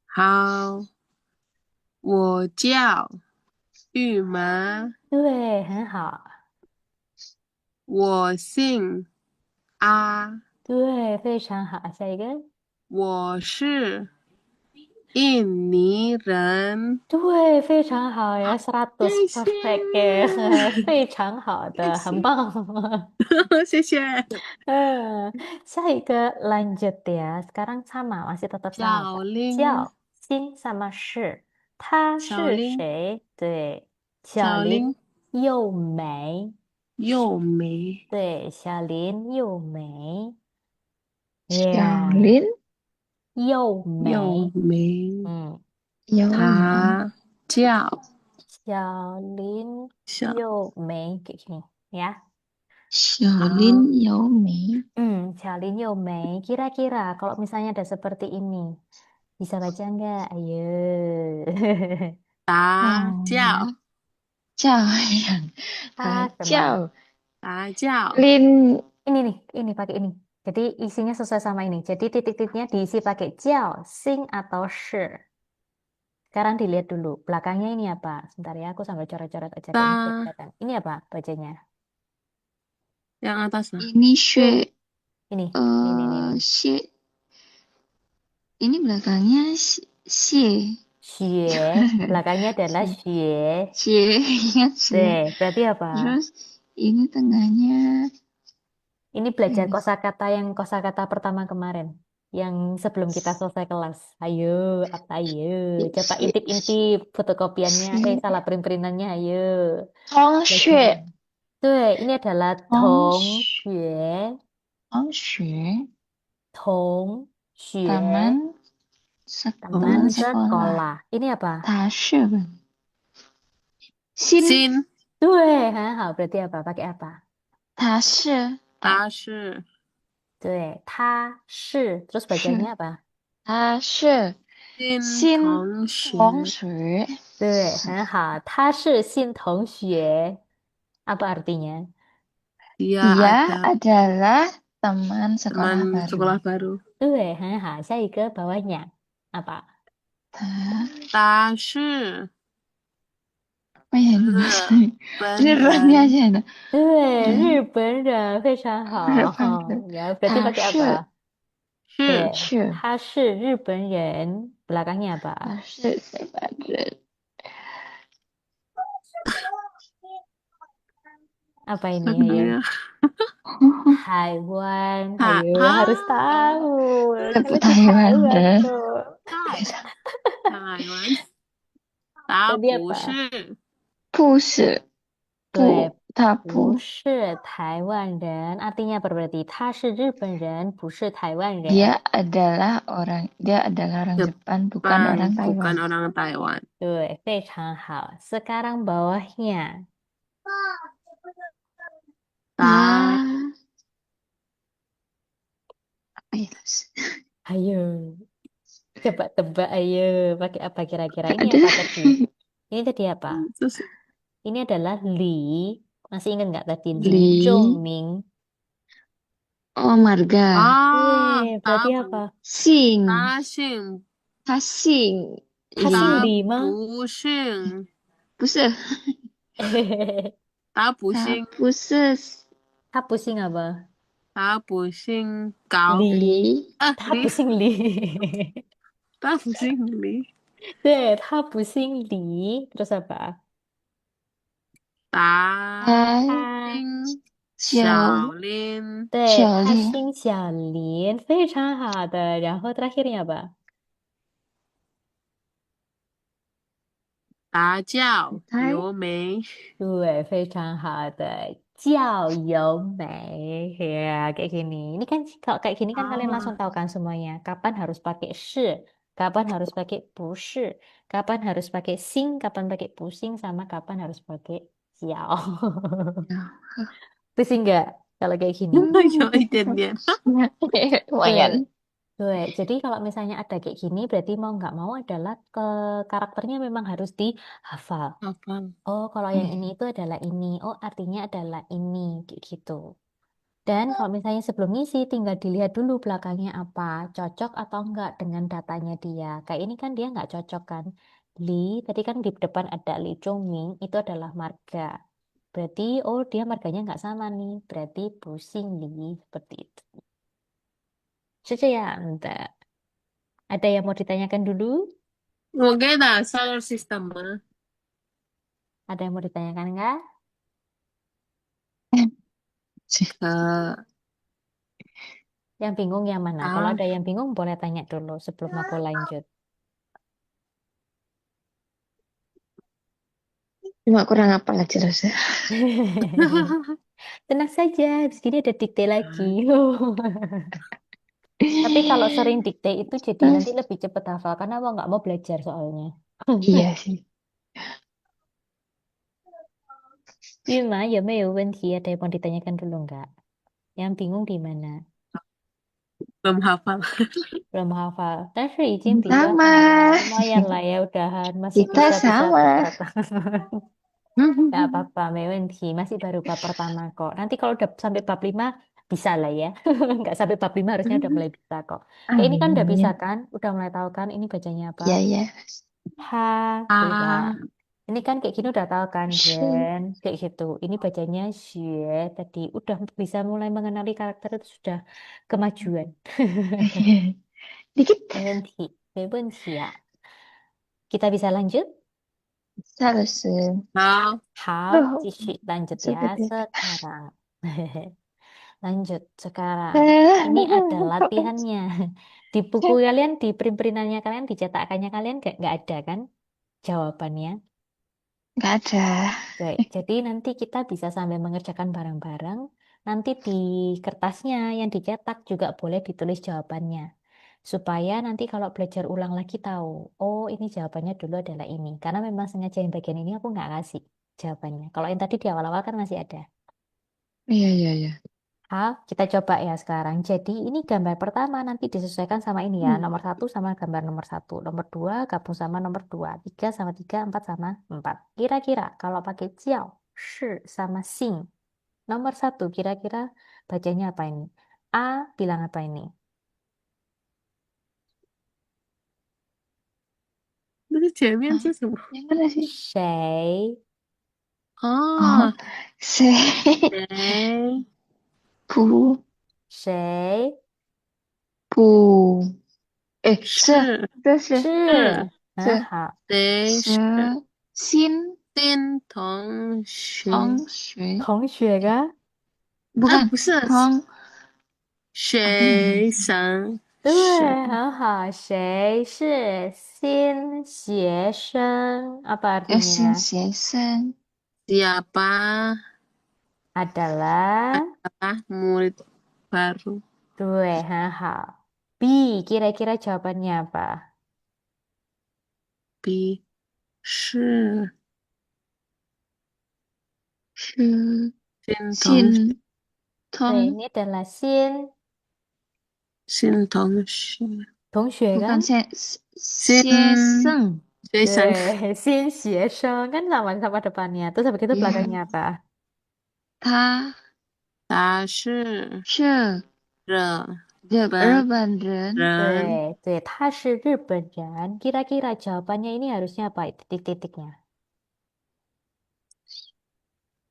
S3: 好，我叫玉麻，
S1: 对，很好，
S3: 我姓阿，
S1: 对，非常好。下一个，
S3: 我是印尼人，
S1: 对，非常好呀，100
S3: 谢谢，perfect，
S1: 非常好的，很
S3: 谢谢，
S1: 棒。
S3: 谢谢。
S1: 下一个 lanjut ya. Sekarang sama, masih tetap sama,
S3: 小
S1: Pak.
S3: 林，
S1: 叫心 sama 是，他是
S3: 小林，
S1: 谁？对，小林
S3: 小林
S1: 又美，
S3: 又美，
S1: 对，小林又美，
S2: 小
S1: 耶，
S2: 林
S1: 又
S3: 又
S1: 美，
S3: 美。
S1: 嗯，
S2: 有美，
S3: 他叫
S1: 小林
S3: 小
S1: 又美，kayak gini ya.
S2: 小
S3: 好，
S2: 林有美，
S1: 小林又美. Kira-kira kalau misalnya ada seperti ini, bisa baca nggak? Ayo.
S3: 大叫
S2: 哦，叫呀，他
S1: 他什么？
S2: 叫
S3: 大叫
S2: 林
S1: Ini nih, ini pakai ini. Jadi isinya sesuai sama ini. Jadi titik-titiknya diisi pakai jiao, sing atau shi. Sekarang dilihat dulu. Belakangnya ini apa? Sebentar ya, aku sambil coret-coret aja kayaknya biar
S3: 大
S1: kelihatan. Ini apa bacanya?
S3: yang atas lah.
S2: ini 学
S1: Ini.
S2: Xie. Ini belakangnya xie.
S1: Xue, belakangnya adalah xue.
S2: Xie, ingat xie.
S1: Berarti apa?
S2: Terus ini tengahnya
S1: Ini
S2: apa
S1: belajar
S2: ini?
S1: kosakata yang kosakata pertama kemarin. Yang sebelum kita selesai kelas. Ayo, apa ayo? Coba
S2: Xie,
S1: intip-intip fotokopiannya.
S2: xie.
S1: Salah print-printannya, ayo.
S2: Tongxue.
S1: Belajar. Ini adalah Tong
S2: Tongxue.
S1: Xue,
S2: Tongxue.
S1: Tong
S2: Taman
S1: Xue,
S2: taman
S1: teman
S2: sekolah.
S1: sekolah. Ini apa?
S2: 大是 Sin.
S3: Sin.
S1: Berarti apa? Pakai apa?
S2: 他是
S3: 他是
S1: 他是. Terus bacanya apa?
S2: 他是
S3: 新
S2: 新
S3: 同学。
S2: 同学。
S1: 很好。他是新同学. Apa artinya?
S3: Dia
S2: Dia
S3: ada
S2: adalah teman sekolah
S3: teman
S2: baru.
S3: sekolah baru.
S1: 很好。下一个 bawahnya apa?
S3: 他是
S2: apa ya ini
S3: 日
S2: bahasa
S3: 本
S2: benerannya
S3: 人。
S2: aja ada.
S1: 日本人非常好。Ya, berarti
S2: 他
S1: pakai
S2: 是
S1: apa?
S3: 是
S2: 是
S1: 他是日本人. Belakangnya apa?
S2: 他是日本人。
S1: Apa ini? Ayo.
S3: Namanya
S1: Taiwan.
S3: Ta-
S1: Ayo,
S3: ah,
S1: harus tahu. Kalau di
S2: Taiwan
S1: Taiwan
S2: deh.
S1: tuh.
S3: 台湾。他
S1: Berarti
S3: 不
S1: apa?
S3: 是
S2: 不是
S1: 对，
S2: 不，他
S1: 不
S2: 不，
S1: 是台湾人. Artinya apa berarti? 他是日本人，不是台湾人.
S2: dia adalah orang Jepang, bukan orang
S3: Jepang, bukan
S2: Taiwan.
S3: orang Taiwan.
S1: 对，非常好。Sekarang bawahnya.
S3: Ta
S2: Ah, apa ya?
S1: Ayo, coba tebak ayo. Pakai apa kira-kira?
S2: Nggak
S1: Ini
S2: ada.
S1: apa tadi? Ini tadi apa?
S3: terus
S1: Ini adalah Li. Masih ingat nggak tadi? Li
S2: Li.
S1: Zhongming.
S2: Oh, marga.
S1: Berarti
S3: 他
S1: apa?
S2: 姓，
S3: 他姓
S2: 他姓
S1: 他姓
S3: 他
S1: 李吗？
S3: 不姓
S2: 不是，
S3: 他不
S2: 他
S3: 姓
S2: 不是
S1: 他不姓apa?
S3: 他不姓高
S1: Li.
S3: 啊，
S1: 他不
S3: 李
S1: 姓李。
S3: 他不姓李，
S1: 对，他不姓李。Terus apa?
S3: 他
S2: 他
S3: 姓
S2: 小
S3: 小林，
S1: 对，他
S2: 小林，
S1: 姓小林，非常好的。然后 terakhirnya apa?
S3: 他叫
S2: 他
S3: 尤梅。
S1: 对，非常好的。叫由美, ya kayak gini. Ini kan kalau kayak gini kan kalian langsung tahu kan semuanya. Kapan harus pakai shi, kapan harus pakai 不是, kapan harus pakai sing, kapan pakai pusing, sama kapan harus pakai 叫. Pusing nggak kalau kayak gini?
S3: 有一点点。
S2: lumayan.
S1: Jadi kalau misalnya ada kayak gini, berarti mau nggak mau adalah karakternya memang harus dihafal.
S3: Apa?
S1: Oh, kalau yang ini itu adalah ini. Oh, artinya adalah ini, kayak gitu. Dan kalau misalnya sebelum ngisi, tinggal dilihat dulu belakangnya apa, cocok atau enggak dengan datanya dia. Kayak ini kan dia nggak cocok kan. Li, tadi kan di depan ada Li Zhongming, itu adalah marga. Berarti, oh dia marganya nggak sama nih. Berarti pusing Li, seperti itu. Ada. Ada yang mau ditanyakan dulu?
S3: 我给打 solar system 吗？
S1: Ada yang mau ditanyakan enggak? Yang bingung yang mana? Kalau
S3: Ah,
S1: ada yang bingung boleh tanya dulu sebelum aku lanjut.
S2: Cuma kurang apa aja Rosa.
S1: Tenang saja, di sini ada dikte lagi. Tapi kalau sering dikte itu jadi nanti lebih cepat hafal karena mau nggak mau belajar soalnya.
S2: Iya sih.
S1: Bima, ya ada yang mau ditanyakan dulu nggak? Yang bingung di mana?
S3: belum hafal.
S1: Belum hafal. Tapi izin bisa
S2: Sama.
S1: lumayan lah ya udahan masih
S2: Kita
S1: bisa
S2: sama.
S1: Nggak apa-apa, Mewenki. Masih baru bab pertama kok. Nanti kalau udah sampai bab 5 bisa lah ya. Nggak sampai bab 5 harusnya udah mulai bisa kok. Kayak ini kan udah bisa
S2: Amin.
S1: kan? Udah mulai tahu kan ini bacanya apa?
S2: Iya, ya.
S1: Ha, sudah.
S3: Ah,
S1: Ini Ini kan kayak gini udah tahu kan,
S2: 是
S1: Ren? Kayak gitu. Ini bacanya xue tadi. Udah bisa mulai mengenali karakter itu sudah kemajuan.
S2: ，dikit
S1: 没问题，没问题啊。Kita bisa lanjut?
S2: 下的是，
S3: 好，
S1: 好，继
S2: 哦，
S1: 续lanjut
S2: 这个
S1: ya
S2: 的，sekarang.
S1: Lanjut sekarang. Ini ada latihannya. Di buku kalian, di print-printannya kalian, di cetakannya kalian nggak ada kan jawabannya?
S2: nggak ada.
S1: Baik, jadi nanti kita bisa sambil mengerjakan bareng-bareng. Nanti di kertasnya yang dicetak juga boleh ditulis jawabannya. Supaya nanti kalau belajar ulang lagi tahu, oh ini jawabannya dulu adalah ini. Karena memang sengaja yang bagian ini aku nggak kasih jawabannya. Kalau yang tadi di awal-awal kan masih ada.
S2: Iya, iya, iya.
S1: Kita coba ya sekarang. Jadi ini gambar pertama nanti disesuaikan sama ini ya.
S2: Hmm.
S1: Nomor satu sama gambar nomor satu. Nomor dua gabung sama nomor dua. Tiga sama tiga, empat sama empat. Kira-kira kalau pakai jiao, shi sama xing. Nomor satu kira-kira bacanya apa ini? A bilang apa ini?
S3: 那个前面
S2: Ah,
S3: 是什么？yang
S2: mana sih?
S1: 谁
S2: Oh,
S3: 哦，
S2: 谁
S3: 谁
S2: 不
S1: 谁
S2: 不
S3: 是
S2: 这是
S1: 是很
S2: 这
S1: 好。
S3: 谁是
S2: 是新
S3: 新同学？
S2: 同学，
S1: 同学啊，bukan
S3: 不是
S2: 同apa ya
S3: 学
S2: namanya?
S3: 生，谁
S1: 对，很好。谁是新学生？Apa
S2: Sin
S1: artinya?
S2: 学生
S3: siapa
S1: Adalah
S3: adalah murid baru?
S1: 对，很好。B, kira-kira jawabannya apa?
S3: B 是
S2: 是
S3: 新同学，
S2: 新
S1: Oke,
S2: 同
S1: ini adalah sin
S3: 新同学，
S1: 同学
S2: bukan
S1: kan?
S2: 学
S3: 新
S2: 生，
S3: 学生，
S1: 对，新学生kan sama-sama depannya. Terus habis itu
S2: 耶，belakangnya
S1: apa?
S2: 他
S3: 他是
S2: 是日
S3: 本
S2: 本人，
S3: 人，
S1: 对对，他是日本人。Kira-kira jawabannya ini harusnya apa? Titik-titiknya.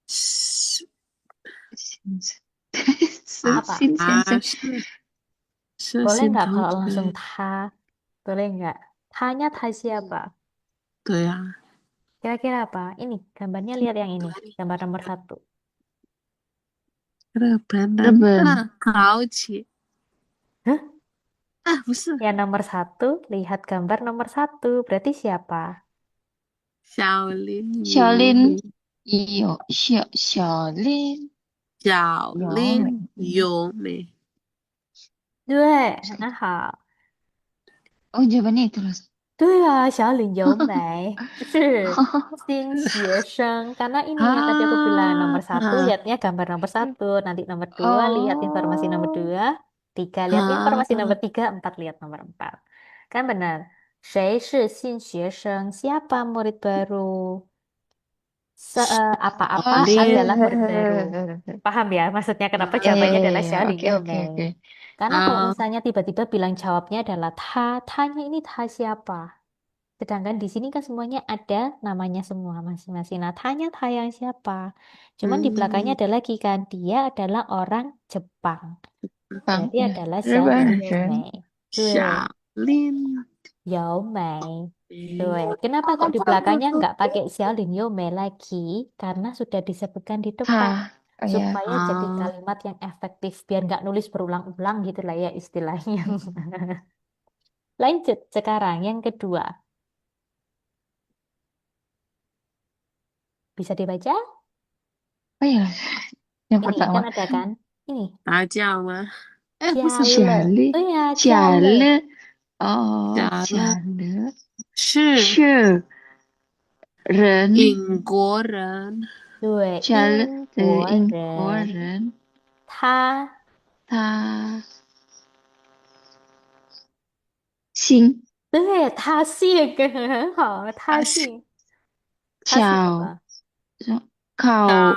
S3: 是
S2: 先生是
S1: Apa?
S2: 新先生，
S3: 他是
S1: Boleh
S3: 新
S1: nggak
S3: 同
S1: kalau langsung
S3: 学，
S1: 他? Boleh nggak? Tanya ta siapa?
S3: 对呀、
S1: Kira-kira apa? Ini gambarnya lihat yang ini. Gambar nomor satu.
S3: 日本
S2: 日
S3: 人
S2: 本
S3: 高级
S1: Hah?
S3: 啊，不是
S1: Yang nomor satu, lihat gambar nomor satu. Berarti siapa?
S3: 小林
S2: 小林
S3: 优美，
S2: 小林
S3: 小
S2: 有美，
S3: 林优美，
S1: 对，很好。
S2: oh jawabannya itu loh.
S1: 对啊，小李由美是新学生. Karena ini yang tadi aku bilang nomor satu
S3: 啊
S1: lihatnya gambar nomor satu, nanti nomor dua lihat informasi nomor
S2: Oh,
S1: dua, tiga lihat informasi nomor
S3: 啊
S1: tiga, empat lihat nomor empat. Kan benar. 谁是新学生? Siapa murid baru? Apa-apa
S2: oh,
S1: adalah murid baru. Paham ya? Maksudnya kenapa
S2: ya ya
S1: jawabannya
S2: ya
S1: adalah
S2: ya,
S1: Xiao
S2: oke oke
S1: Mei.
S2: oke.
S1: Karena kalau
S3: 啊
S1: misalnya tiba-tiba bilang jawabnya adalah tanya ini siapa? Sedangkan di sini kan semuanya ada namanya semua masing-masing. Nah, tanya yang siapa? Cuman di belakangnya
S3: 嗯，ada
S1: lagi kan, dia adalah orang Jepang.
S2: 棒
S1: Berarti
S2: 呀，adalah 日本
S1: Mei.
S2: 人，
S3: 小林
S1: Mei.
S3: 美，
S1: 对, kenapa kok di belakangnya nggak pakai Mei lagi? Karena sudah disebutkan di depan.
S2: 他，哎呀，Supaya
S1: jadi
S3: 啊，kalimat
S1: yang efektif. Biar nggak nulis berulang-ulang gitu lah ya istilahnya. Lanjut sekarang yang kedua. Bisa dibaca?
S2: 哎呀，yang
S1: Ini kan
S2: pertama
S1: ada kan? Ini.
S3: 打架吗？哎，不是
S1: Jale.
S2: 假了
S1: Oh ya,
S2: 假
S1: Jale.
S2: 了，哦，
S3: 假了，
S2: 假了
S3: 是
S2: 是人，
S3: 英国人，
S1: 对，
S2: 假了
S1: 英
S2: 的
S1: 国
S2: 英国
S1: 人。
S2: 人，
S1: 他
S2: 他姓
S1: 对，他姓很好，他
S3: 他是
S1: 姓
S2: 小，apa? 考
S3: 高，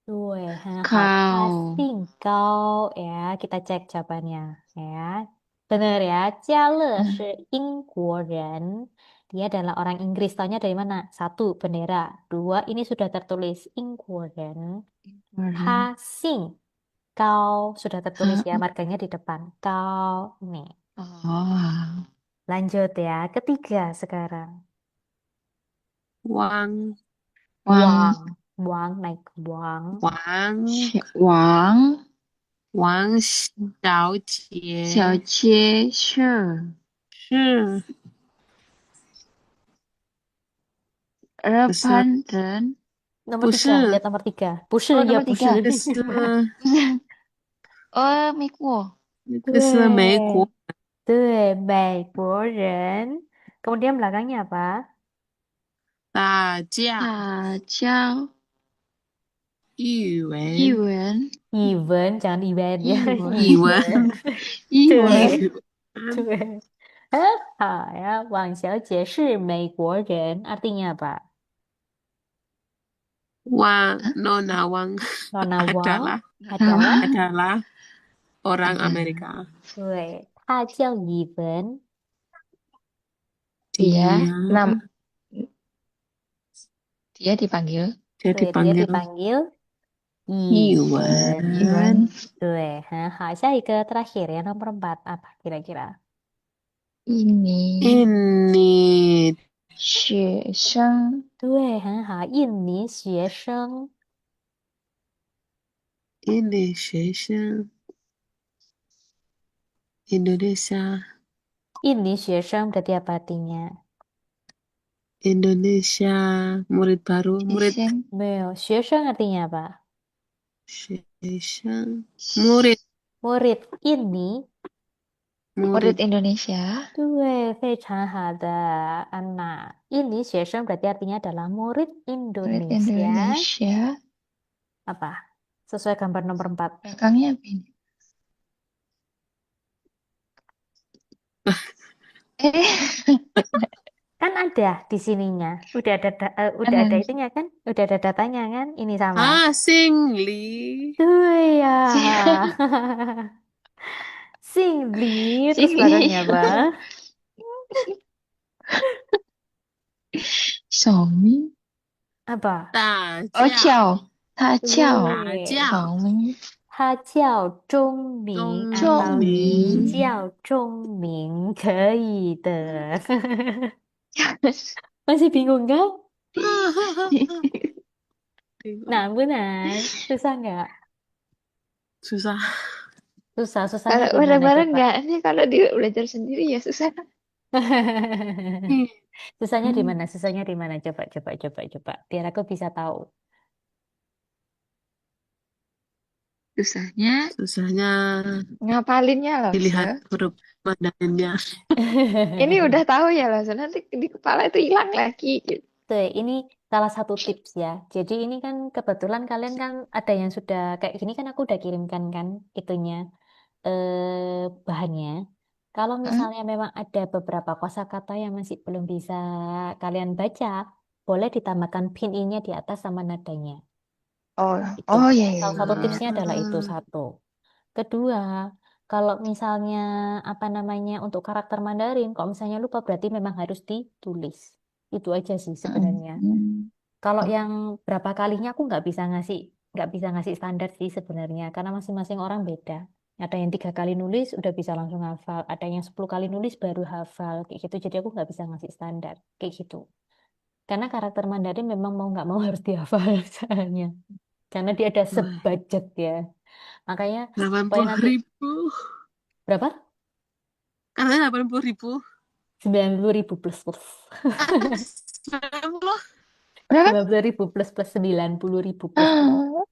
S1: 对，很好，他
S2: 考，
S1: 姓高 ya. Kita cek jawabannya ya. Benar ya, Jale
S2: 嗯，
S1: 是英国人. Dia adalah orang Inggris. Taunya dari mana? Satu, bendera. Dua, ini sudah tertulis Ingguoren.
S2: Orang.
S1: Ha Xing Kau sudah tertulis
S2: Ha.
S1: ya marganya di depan. Kau nih.
S2: Oh.
S1: Lanjut ya. Ketiga sekarang.
S3: Wang.
S2: Wang.
S1: Wang. Wang naik Wang.
S3: Wang.
S2: Wang.
S3: Wang 小
S2: 小
S3: 姐
S2: 姐是
S3: 是
S2: 日
S3: 不是
S2: 本人。
S1: Nomor
S3: 不
S1: tiga.
S3: 是
S1: Lihat nomor tiga. Bushi
S2: Oh,
S1: ya
S2: nomor
S1: bushi.
S2: 3.
S3: 这是
S2: Oh, Miko.
S3: 这是美国
S1: 对, 美国人. Kemudian belakangnya apa?
S3: 打架
S2: 大叫
S3: 语
S2: 译
S3: 文
S2: 文，Event,
S1: jangan event ya.
S2: 译文，
S3: 语文
S1: Event.
S2: 译文。
S3: 语
S1: 对,
S3: 文
S1: 对. Hah, ya, Wang Xiaojie 是美国人. Artinya apa?
S3: Wang Nona Wang
S1: Nona Wang
S3: adalah
S1: adalah
S3: adalah orang
S2: Ada.
S3: Amerika.
S1: 对，他叫语文，Dia,
S3: Dia
S2: dia dipanggil
S1: 对，dia
S3: dipanggil
S1: dipanggil 语文。
S2: 译文。
S3: Iwan.
S1: 对，很好。下一个 terakhir ya nomor 4 apa kira-kira?
S2: Ini
S3: Ini
S2: 学生
S1: 对，很好。印尼学生，
S3: ini 学生 Indonesia.
S1: 印尼学生 berarti apa artinya?
S3: Indonesia murid baru, murid
S2: 学生
S1: 没有，学生 artinya apa?
S3: 学生 murid
S1: Murid. Ini,
S2: murid
S3: murid
S2: Indonesia
S1: 对，非常好的，Anna. Ini 学生 berarti artinya adalah murid
S2: murid
S1: Indonesia.
S2: Indonesia
S1: Apa? Sesuai gambar nomor 4.
S2: belakangnya apa ini? Eh,
S1: Kan ada di sininya. Udah ada
S2: kanan
S1: itunya kan? Udah ada datanya kan? Ini sama.
S3: Singli.
S1: 对呀
S2: si
S1: Singli, terus
S2: sini
S1: belakangnya apa?
S2: Xiaomi
S1: Apa?
S3: 打
S2: oh
S3: 架
S2: Qiao 他叫
S3: 打
S1: 对，
S3: 架
S2: Xiaomi
S1: 他叫钟明
S3: 钟
S1: ，atau 你
S2: 钟
S3: 明
S1: 叫钟明，可以的。Masih bingung kan? Nah, benar. Susah nggak?
S3: susah.
S1: Susahnya
S2: kalau
S1: di mana
S2: bareng-bareng
S1: coba?
S2: nggak ini kalau dia belajar sendiri ya susah.
S1: Susahnya di mana? Susahnya di mana? Coba. Biar aku bisa tahu.
S2: Susahnya
S3: Susahnya
S2: ngapalinnya loh
S3: dilihat
S2: Se.
S3: huruf Mandarinnya.
S2: Ini udah tahu ya loh Se. Nanti di kepala itu hilang lagi gitu.
S1: Tuh, ini salah satu tips ya. Jadi ini kan kebetulan kalian kan ada yang sudah kayak gini kan aku udah kirimkan kan itunya bahannya. Kalau
S2: Hmm?
S1: misalnya memang ada beberapa kosakata yang masih belum bisa kalian baca, boleh ditambahkan pin in-nya di atas sama nadanya.
S2: Oh,
S1: Itu.
S2: oh ya ya
S1: Salah satu
S2: ya.
S1: tipsnya adalah itu
S3: Ah,
S1: satu. Kedua, kalau misalnya apa namanya untuk karakter Mandarin, kalau misalnya lupa berarti memang harus ditulis. Itu aja sih sebenarnya.
S2: Hmm.
S1: Kalau
S2: Oh,
S1: yang berapa kalinya aku nggak bisa ngasih standar sih sebenarnya, karena masing-masing orang beda. Ada yang 3 kali nulis udah bisa langsung hafal, ada yang 10 kali nulis baru hafal kayak gitu. Jadi aku nggak bisa ngasih standar kayak gitu. Karena karakter Mandarin memang mau nggak mau harus dihafal soalnya. Karena dia ada
S3: wah,
S1: sebudget ya. Makanya supaya
S3: 80
S1: nanti
S3: ribu.
S1: berapa?
S3: Karena 80 ribu.
S1: 90.000 plus plus.
S3: Ah, 90.
S2: berapa?
S1: 90.000 plus plus 90.000 plus plus.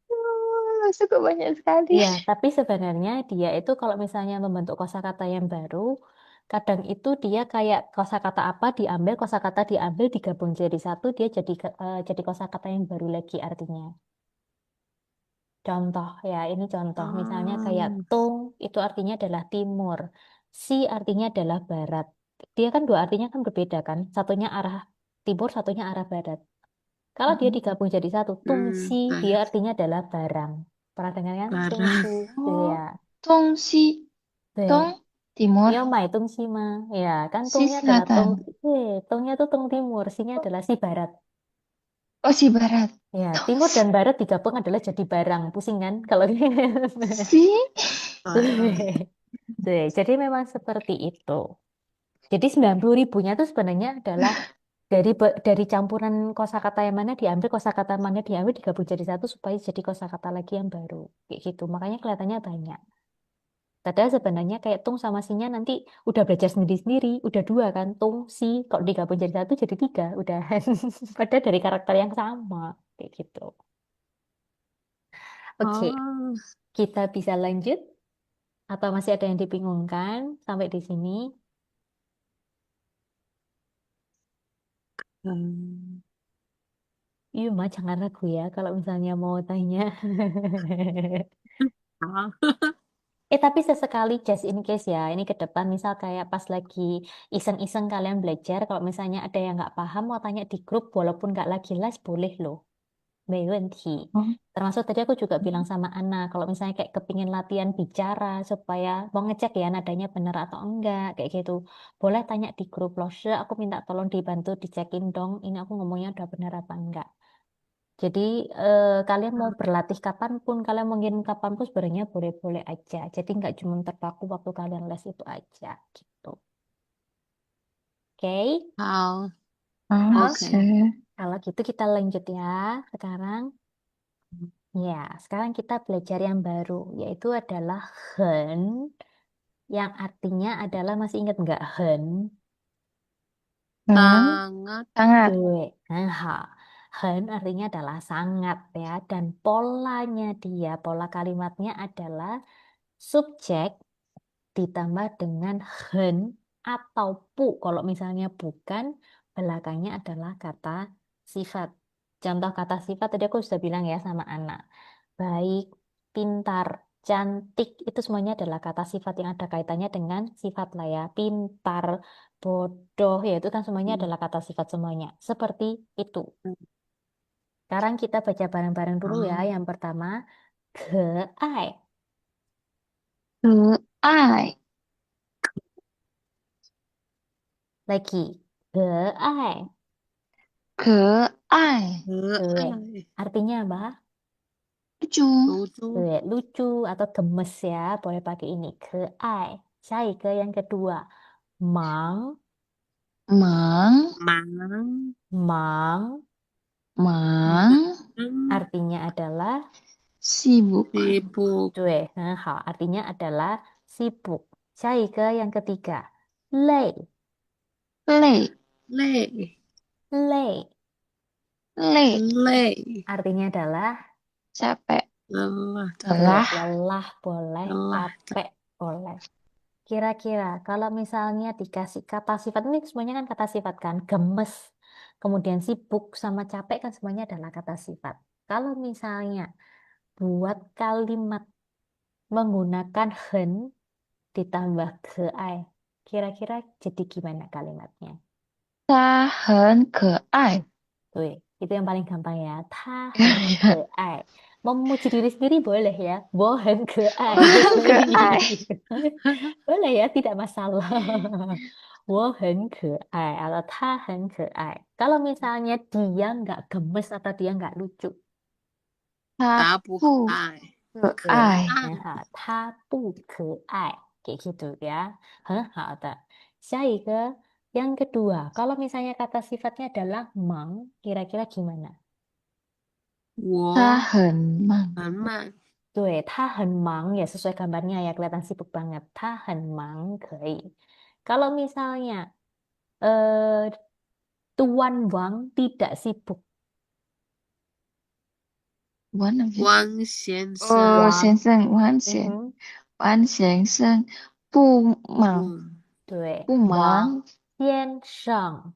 S2: Ah, suka banyak sekali.
S1: Iya, tapi sebenarnya dia itu kalau misalnya membentuk kosakata yang baru, kadang itu dia kayak kosakata apa diambil digabung jadi satu, dia jadi kosakata yang baru lagi artinya. Contoh ya, ini contoh. Misalnya kayak
S3: Oh,
S1: tung itu artinya adalah timur, si artinya adalah barat. Dia kan dua artinya kan berbeda kan, satunya arah timur, satunya arah barat. Kalau dia
S2: Mm-mm.
S1: digabung jadi satu, tungsi, dia
S3: baik.
S1: artinya adalah barang. Pernah dengar kan? Tungsi.
S3: Barang.
S1: Iya.
S2: Oh, Tong si
S1: Tuh,
S2: Tong Timur.
S1: Yo mai tung si ma. Ya, kan
S2: Si
S1: tungnya adalah
S2: selatan.
S1: tungnya tuh tung timur, sinya adalah si barat.
S2: Oh, si barat.
S1: Ya, timur dan barat digabung adalah jadi barang. Pusing kan kalau
S2: Si.
S3: Wah.
S1: Tuh, jadi memang seperti itu. Jadi 90 ribunya itu sebenarnya adalah dari campuran kosakata yang mana diambil, kosakata mana diambil, digabung jadi satu supaya jadi kosakata lagi yang baru. Kayak gitu. Makanya kelihatannya banyak. Padahal sebenarnya kayak tung sama sinya nanti udah belajar sendiri-sendiri, udah dua kan, tung, si, kalau digabung jadi satu jadi tiga, udah. Padahal dari karakter yang sama, kayak gitu. Oke,
S3: Oh.
S1: kita bisa lanjut atau masih ada yang dibingungkan sampai di sini?
S3: Hmm.
S1: Iya, mah jangan ragu ya kalau misalnya mau tanya.
S3: Ah.
S1: Tapi sesekali just in case ya, ini ke depan misal kayak pas lagi iseng-iseng kalian belajar, kalau misalnya ada yang nggak paham mau tanya di grup, walaupun nggak lagi les, boleh loh. 没问题.
S2: Oh.
S1: Termasuk tadi aku juga bilang sama Ana, kalau misalnya kayak kepingin latihan bicara supaya mau ngecek ya nadanya bener atau enggak, kayak gitu. Boleh tanya di grup loh, "She, aku minta tolong dibantu dicekin dong, ini aku ngomongnya udah bener apa enggak." Jadi kalian mau berlatih kapanpun, kalian mau ngirim kapanpun sebenarnya boleh-boleh aja. Jadi nggak cuma terpaku waktu kalian les itu aja gitu. Oke,
S3: How?
S1: Oke.
S3: Oke.
S2: Oke.
S1: Kalau gitu kita lanjut ya sekarang. Ya, sekarang kita belajar yang baru, yaitu adalah hen, yang artinya adalah, masih ingat nggak hen?
S2: Dan
S3: Sangat.
S2: sangat.
S1: Due. Nah, hen artinya adalah sangat ya, dan polanya dia, pola kalimatnya adalah subjek ditambah dengan hen atau pu. Kalau misalnya bukan, belakangnya adalah kata sifat. Contoh kata sifat tadi aku sudah bilang ya sama anak. Baik, pintar, cantik, itu semuanya adalah kata sifat yang ada kaitannya dengan sifat lah ya. Pintar, bodoh, ya itu kan semuanya adalah kata sifat semuanya. Seperti itu. Sekarang kita baca bareng-bareng dulu ya.
S3: Oh.
S1: Yang pertama, geai.
S2: Ai.
S1: Lagi, geai.
S2: Ai.
S1: Gue.
S3: Ai.
S1: Artinya apa?
S2: Lucu.
S3: Lucu.
S1: Gue. Lucu atau gemes ya. Boleh pakai ini. Geai. Saya ke yang kedua. Mang.
S2: Mang.
S3: Mang.
S1: Mang.
S2: Mang.
S3: Mang.
S1: Artinya adalah
S2: Sibuk.
S3: Sibuk.
S1: gue. Nah, artinya adalah sibuk. Saya ke yang ketiga. Lei.
S2: Lei.
S3: Le.
S1: Lei.
S2: Lei.
S3: Le.
S1: Artinya adalah
S2: Capek.
S3: Lelah.
S1: gue.
S2: Lelah.
S1: Lelah boleh.
S3: Lelah.
S1: Capek boleh. Kira-kira kalau misalnya dikasih kata sifat, ini semuanya kan kata sifat kan, gemes, kemudian sibuk sama capek kan semuanya adalah kata sifat. Kalau misalnya buat kalimat menggunakan hen ditambah ai, kira-kira jadi gimana kalimatnya?
S2: Tahan ke ai.
S1: Tuh, itu yang paling gampang ya. Tahen ai. Memuji diri sendiri boleh ya. Bohen ai.
S2: Ke ai.
S1: Boleh ya, tidak masalah. 我很可爱 atau 他很可爱. Kalau misalnya dia nggak gemes atau dia nggak lucu,
S3: Tabu
S2: Sapu
S3: ai.
S2: ke
S1: tuh,
S2: ai.
S3: Ai.
S1: nah, 他不可爱, kayak gitu ya. 很好的. 下一个, yang kedua, kalau misalnya kata sifatnya adalah mang, kira-kira gimana?
S3: 我
S2: Tahan mang.
S3: 很慢。
S1: 对, 他很忙 ya sesuai gambarnya ya, kelihatan sibuk banget. 他很忙可以. Kalau misalnya eh, Tuan Wang tidak sibuk.
S2: Wan apa sih?
S3: 汪先
S2: Oh,
S3: 生。
S1: Wang.
S2: 先生，万先，Mhm. 万先生不忙，
S3: 嗯。
S1: 对,
S2: 不
S1: Wang
S2: 忙，
S1: 先生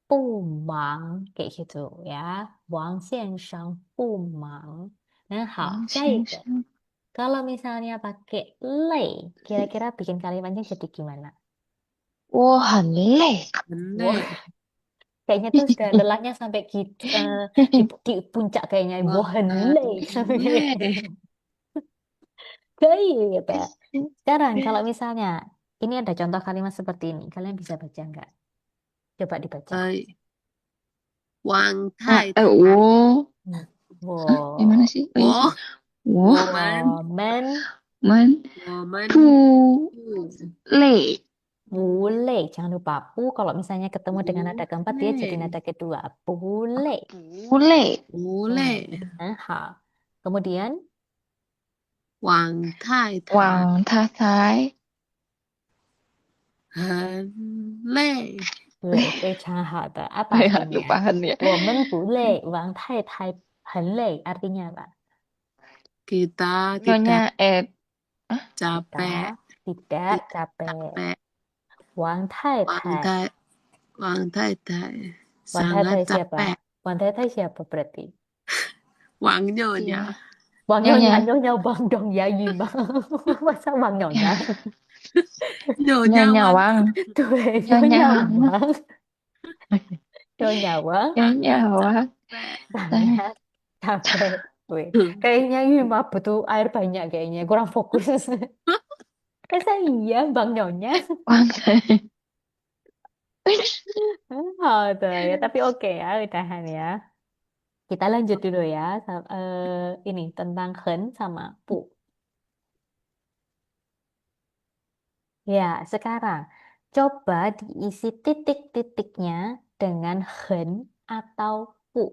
S1: 不忙 kayak gitu ya. Wang 先生不忙. Nah, 好,
S2: 王先
S1: 下一个.
S2: 生，Kalau
S1: misalnya pakai lei, kira-kira bikin kalimatnya jadi gimana?
S2: 我很累。
S3: 很
S1: Wah,
S3: 累。
S1: kayaknya tuh sudah lelahnya sampai di puncak kayaknya.
S3: 我
S1: Wah,
S3: 很
S1: lei sampai gitu.
S3: 累。
S1: Kayak gitu. Sekarang kalau misalnya Ini ada contoh kalimat seperti ini. Kalian bisa baca nggak? Coba dibaca.
S3: 王
S2: Ah,
S3: 太太，wo.
S1: Hmm.
S2: Yang mana
S1: Wo,
S2: sih? Oh iya sih.
S3: 我
S2: Wo
S3: 我们
S1: woman,
S2: men
S3: 我们
S2: pu
S3: 不
S2: le.
S1: bule. Jangan lupa pu. Kalau misalnya ketemu dengan nada keempat, dia jadi
S3: 累
S1: nada kedua. Bule.
S2: Bu le.
S3: 不
S1: Hmm.
S3: 累，
S1: Hal. Kemudian,
S3: 王太太
S2: Wang ta tai.
S3: 很累，
S1: 对，非常好的. Apa
S2: Kayak
S1: artinya?
S2: lupahan ya.
S1: 我们不累, Wang Tai Tai 很累. Artinya apa?
S3: kita
S2: Nyonya
S3: tidak
S2: ah,
S1: Kita
S3: capek,
S1: tidak
S3: tidak
S1: capek.
S3: capek.
S1: Wang Tai
S3: 王
S1: Tai.
S3: 太王太太
S1: Wang Tai
S3: sangat
S1: Tai siapa?
S3: capek.
S1: Wang Tai Tai siapa berarti?
S3: 王
S2: iya.
S3: nyonya,
S1: Wang Nyonya,
S2: Nyonya.
S1: Nyonya Bang Dong Ya Yu Bang. Masa Wang Nyonya?
S3: nyonya
S2: Nyonya
S3: 王
S2: Wang.
S1: 对，Nyonya Nyonya
S2: Wang.
S1: Wang. Nyonya Wang
S2: Nyonya Wang. Tanya.
S1: sangat capek. Wih, kayaknya Yu mah butuh air banyak kayaknya. Kurang fokus. Masa iya Bang Nyonya?
S2: Wang.
S1: Oh, tuh ya. Tapi oke ya, udahan ya. Kita lanjut dulu ya. Ini tentang hen sama pu. Ya, sekarang coba diisi titik-titiknya dengan hen atau pu.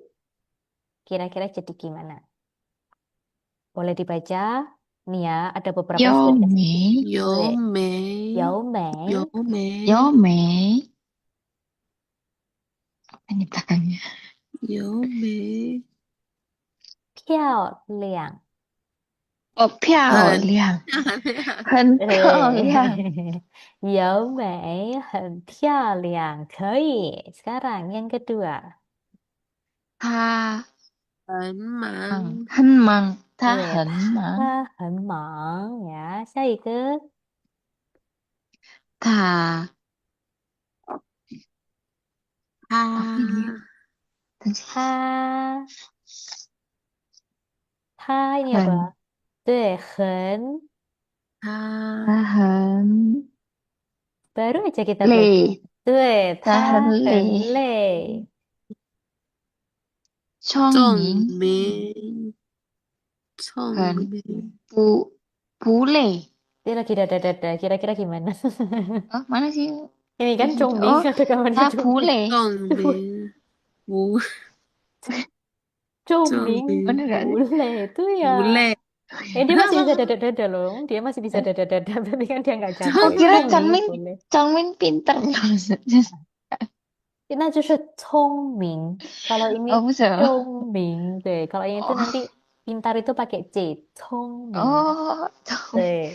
S1: Kira-kira jadi gimana? Boleh dibaca. Nih ya, ada beberapa yang
S2: Yo
S1: sudah dikasih titik.
S2: mei.
S3: 有
S1: Boleh.
S3: 没
S1: Yao Mei.
S3: 有没
S2: Yo mei. Apa ini belakangnya?
S3: 有没
S1: Piao Liang.
S2: Oh, 漂
S3: 很
S2: 亮。
S3: 漂亮？
S2: 很漂亮。
S1: Yao Mei 很漂亮. 可以. Sekarang yang kedua.
S2: 他
S3: 很忙，
S2: 很忙。他
S1: 对，
S2: 很忙。
S1: 他很忙呀。下一个，
S2: 他 apa ini?
S3: 他
S1: 他ini
S2: 很
S1: apa? 对，很
S3: 他
S2: 他很
S1: baru aja kita belajar.
S2: 累。
S1: 对，
S2: 他
S1: 他
S2: 很
S1: 很
S2: 累。
S1: 累。
S2: 聪
S3: 聪
S2: 明。
S3: 明，聪
S2: 很
S3: 明，
S2: 不累。
S1: Dia lagi dada-dada. Kira-kira gimana?
S2: Oh, mana sih?
S1: Ini kan Chongming,
S2: Oh,
S1: ada kawannya
S2: 他不
S1: Chongming.
S2: 累。
S3: 聪明，不 聪
S1: Chongming
S3: 明，
S2: Bener gak sih?
S1: bule itu ya.
S3: 不累，
S1: Dia masih bisa dada-dada loh. Dia masih bisa dada-dada. Tapi kan dia nggak capek.
S2: Aku kira
S1: Chongming bule.
S2: Changmin pinter.
S1: Nah, justru 聪明. Kalau ini
S2: Oh, bisa.
S1: 聪明, deh. Kalau yang itu nanti
S2: Oh,
S1: pintar itu pakai C. 聪明.
S2: oh,
S1: Deh.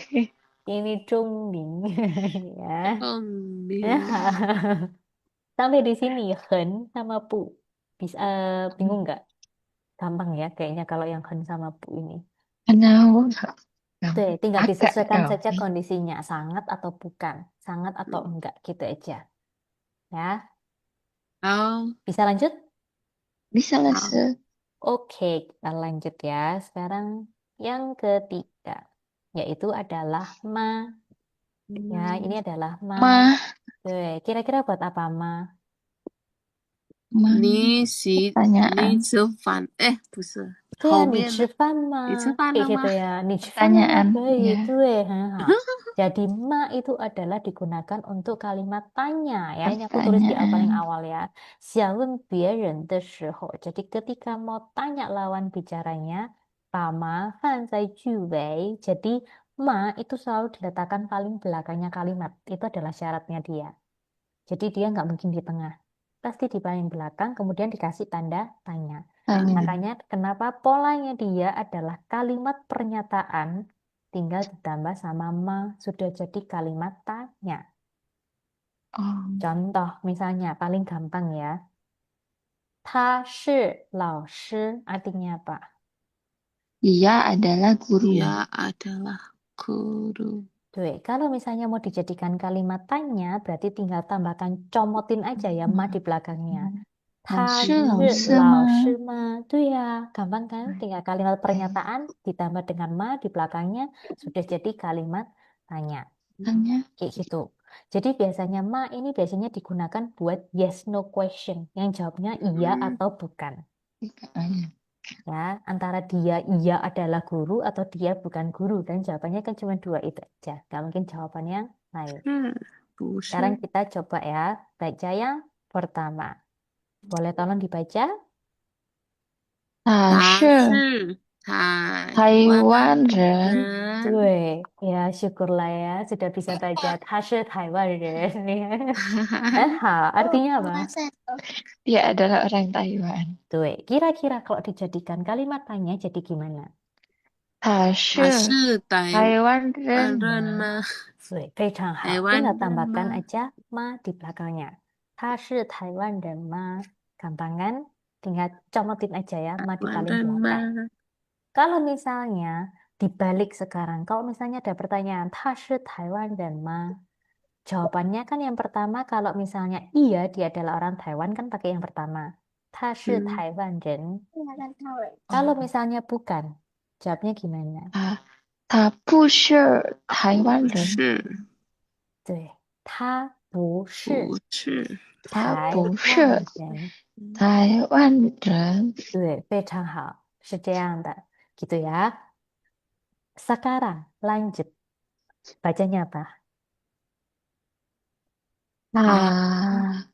S1: Ini 聪明 ya.
S3: 聪明，
S1: Sampai di sini hen sama pu. Bisa bingung nggak? Gampang ya kayaknya kalau yang hen sama pu ini.
S2: kenapa?
S1: Deh, tinggal
S2: Agak
S1: disesuaikan saja
S2: gampang.
S1: kondisinya, sangat atau bukan, sangat atau enggak gitu aja. Ya,
S3: 好
S1: bisa lanjut?
S2: Bisa lah,
S3: 好，
S1: Oke, kita lanjut ya. Sekarang yang ketiga, yaitu adalah ma. Ya, ini adalah ma.
S2: Mah,
S1: Deh, kira-kira buat apa ma?
S3: 你洗
S2: pertanyaan.
S3: 你吃饭？哎，不是，
S1: 对呀，
S3: 后
S1: 你
S3: 面的
S1: 吃饭
S3: 你吃
S1: 吗？
S3: 饭了吗？
S1: Gitu ya. 你吃饭了吗？
S2: Pertanyaan,
S1: 可以，
S2: ya.
S1: 对，很好。Jadi ma itu adalah digunakan untuk kalimat tanya ya. Ini aku tulis di paling
S2: Pertanyaan.
S1: awal ya. 想问别人的时候, jadi ketika mau tanya lawan bicaranya, 把麻烦在句尾. Jadi ma itu selalu diletakkan paling belakangnya kalimat. Itu adalah syaratnya dia. Jadi dia nggak mungkin di tengah. Pasti di paling belakang, kemudian dikasih tanya.
S2: Tanya.
S1: Makanya kenapa polanya dia adalah kalimat pernyataan tinggal ditambah sama ma sudah jadi kalimat tanya.
S2: Oh,
S1: Contoh misalnya paling gampang ya. 他是老师 artinya apa?
S2: dia adalah guru.
S3: Dia adalah guru.
S1: Tuh, kalau misalnya mau dijadikan kalimat tanya, berarti tinggal tambahkan comotin aja ya ma di belakangnya. 他是老师吗? Tuh ya, gampang kan? Tinggal kalimat pernyataan ditambah dengan ma di belakangnya sudah jadi kalimat tanya.
S2: Tanya.
S1: Kayak gitu. Jadi biasanya ma ini biasanya digunakan buat yes no question. Yang jawabnya iya
S3: Hmm.
S1: atau bukan.
S2: Tanya.
S1: Ya, antara dia iya adalah guru atau dia bukan guru. Dan jawabannya kan cuma dua itu aja. Gak mungkin jawabannya lain.
S3: 是不
S1: Sekarang
S3: 是
S1: kita coba ya, baca yang pertama. Boleh tolong dibaca?
S2: 他
S3: 他
S2: 是
S3: 是台
S2: 台
S3: 湾
S2: 湾人，
S3: 人？
S1: Weh, ya syukurlah ya sudah bisa baca. Tasya Taiwan Ren. Artinya apa?
S2: dia adalah orang Taiwan.
S1: Tuh, kira-kira kalau dijadikan kalimat tanya jadi gimana?
S2: 他
S3: 他
S2: 是
S3: 是
S2: 台湾
S3: 湾
S2: 人
S3: 人
S2: 吗？
S3: 吗？
S1: Tuh, 非常好.
S3: 台湾
S1: Tinggal
S3: 人
S1: tambahkan
S3: 吗？
S1: aja ma di belakangnya. Tasya Taiwan dan ma. Gampang kan? Tinggal comotin aja ya, ma di
S3: 台湾
S1: paling
S3: 人
S1: belakang.
S3: 吗？
S1: Kalau misalnya dibalik sekarang, kalau misalnya ada pertanyaan, Tasya Taiwan dan ma. Jawabannya kan yang pertama kalau misalnya iya dia adalah orang Taiwan kan pakai yang pertama. 他是
S3: 嗯，
S1: Taiwan人. Kalau misalnya bukan, jawabnya gimana?
S2: 他不是台湾
S3: 不
S2: 人，
S3: 是，
S1: 对，他不是
S3: 不是，
S2: 他
S1: 台
S2: 不是
S1: 湾人。
S2: 台湾人。
S1: 对，非常好，是这样的，gitu ya. Sekarang lanjut, bacanya apa?
S2: 他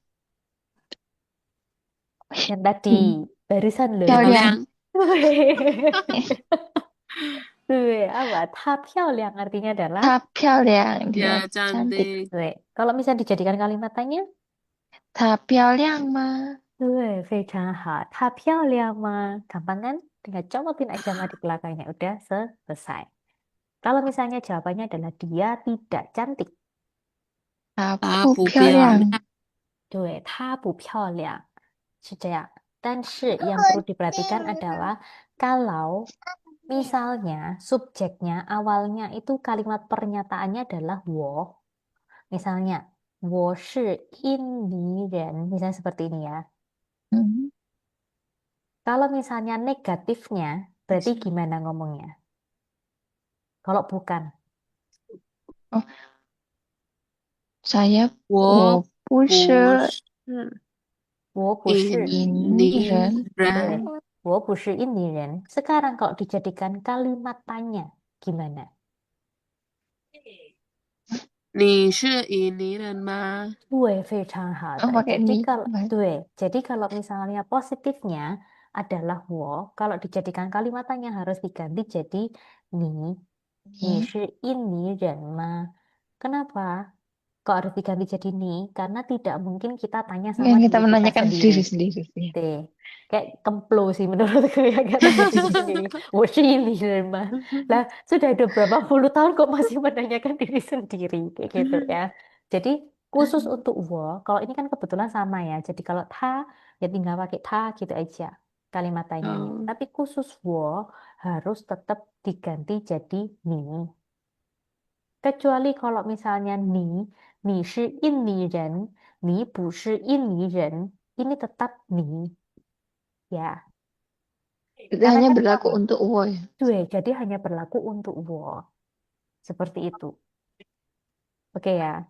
S1: Yang tadi
S2: 嗯
S1: barusan loh
S2: 漂
S3: 漂
S1: yang
S2: 亮，
S3: 亮，
S1: 对, apa? 她漂亮 artinya adalah
S2: 她漂亮，dia
S3: ya
S2: cantik。cantik，
S1: Kalau misalnya dijadikan kalimat tanya,
S2: 她漂亮吗？
S1: 非常好. 她漂亮吗? Gampang kan? Tinggal copotin aja ma di belakangnya. Udah selesai. Kalau misalnya jawabannya adalah dia tidak cantik.
S2: 她
S3: 她
S2: 不
S3: 不漂
S2: 漂亮。
S3: 亮，
S1: 对，她不漂亮。是这样. Dan yang perlu diperhatikan adalah kalau misalnya subjeknya awalnya itu kalimat pernyataannya adalah 我. Misalnya, 我是印尼人. Misalnya seperti ini ya.
S2: Hmm.
S1: Kalau misalnya negatifnya, berarti gimana ngomongnya? Kalau bukan,
S2: Oh, saya
S3: 我
S2: 我不
S3: 不
S2: 是
S3: 是
S1: 我不是，
S2: 印尼
S3: 印尼
S2: 人。
S1: 对，
S3: 人，
S1: 我不是印尼人. Sekarang kalau dijadikan kalimat tanya, gimana?
S3: 你是印尼人吗？
S1: 对，非常好
S2: Oh,
S1: 的.
S2: pakai ni.
S1: Jadi kalau misalnya positifnya adalah 我, kalau dijadikan kalimat tanya harus diganti jadi 你
S2: Ni.
S1: 是印尼人吗? Kenapa? Kok harus diganti jadi ni? Karena tidak mungkin kita tanya sama
S2: Yang kita
S1: diri kita
S2: menanyakan
S1: sendiri.
S2: diri sendiri. Ya.
S1: Deh. Kayak kemplo sih menurutku ya kayak tanya diri sendiri. Wah ini mah. Lah sudah ada berapa puluh tahun kok masih menanyakan diri sendiri kayak gitu ya. Jadi khusus untuk wo, kalau ini kan kebetulan sama ya. Jadi kalau ta ya tinggal pakai ta gitu aja kalimat tanyanya.
S3: 哦，
S1: Tapi khusus wo harus tetap diganti jadi ni. Kecuali kalau misalnya ni 是印尼人，你不是印尼人, ini tetap ni, ya.
S2: Itu
S1: Karena
S2: hanya
S1: kan
S2: berlaku
S1: sama.
S2: untuk wo ya.
S1: Jadi hanya berlaku untuk wo. Seperti itu. Oke ya.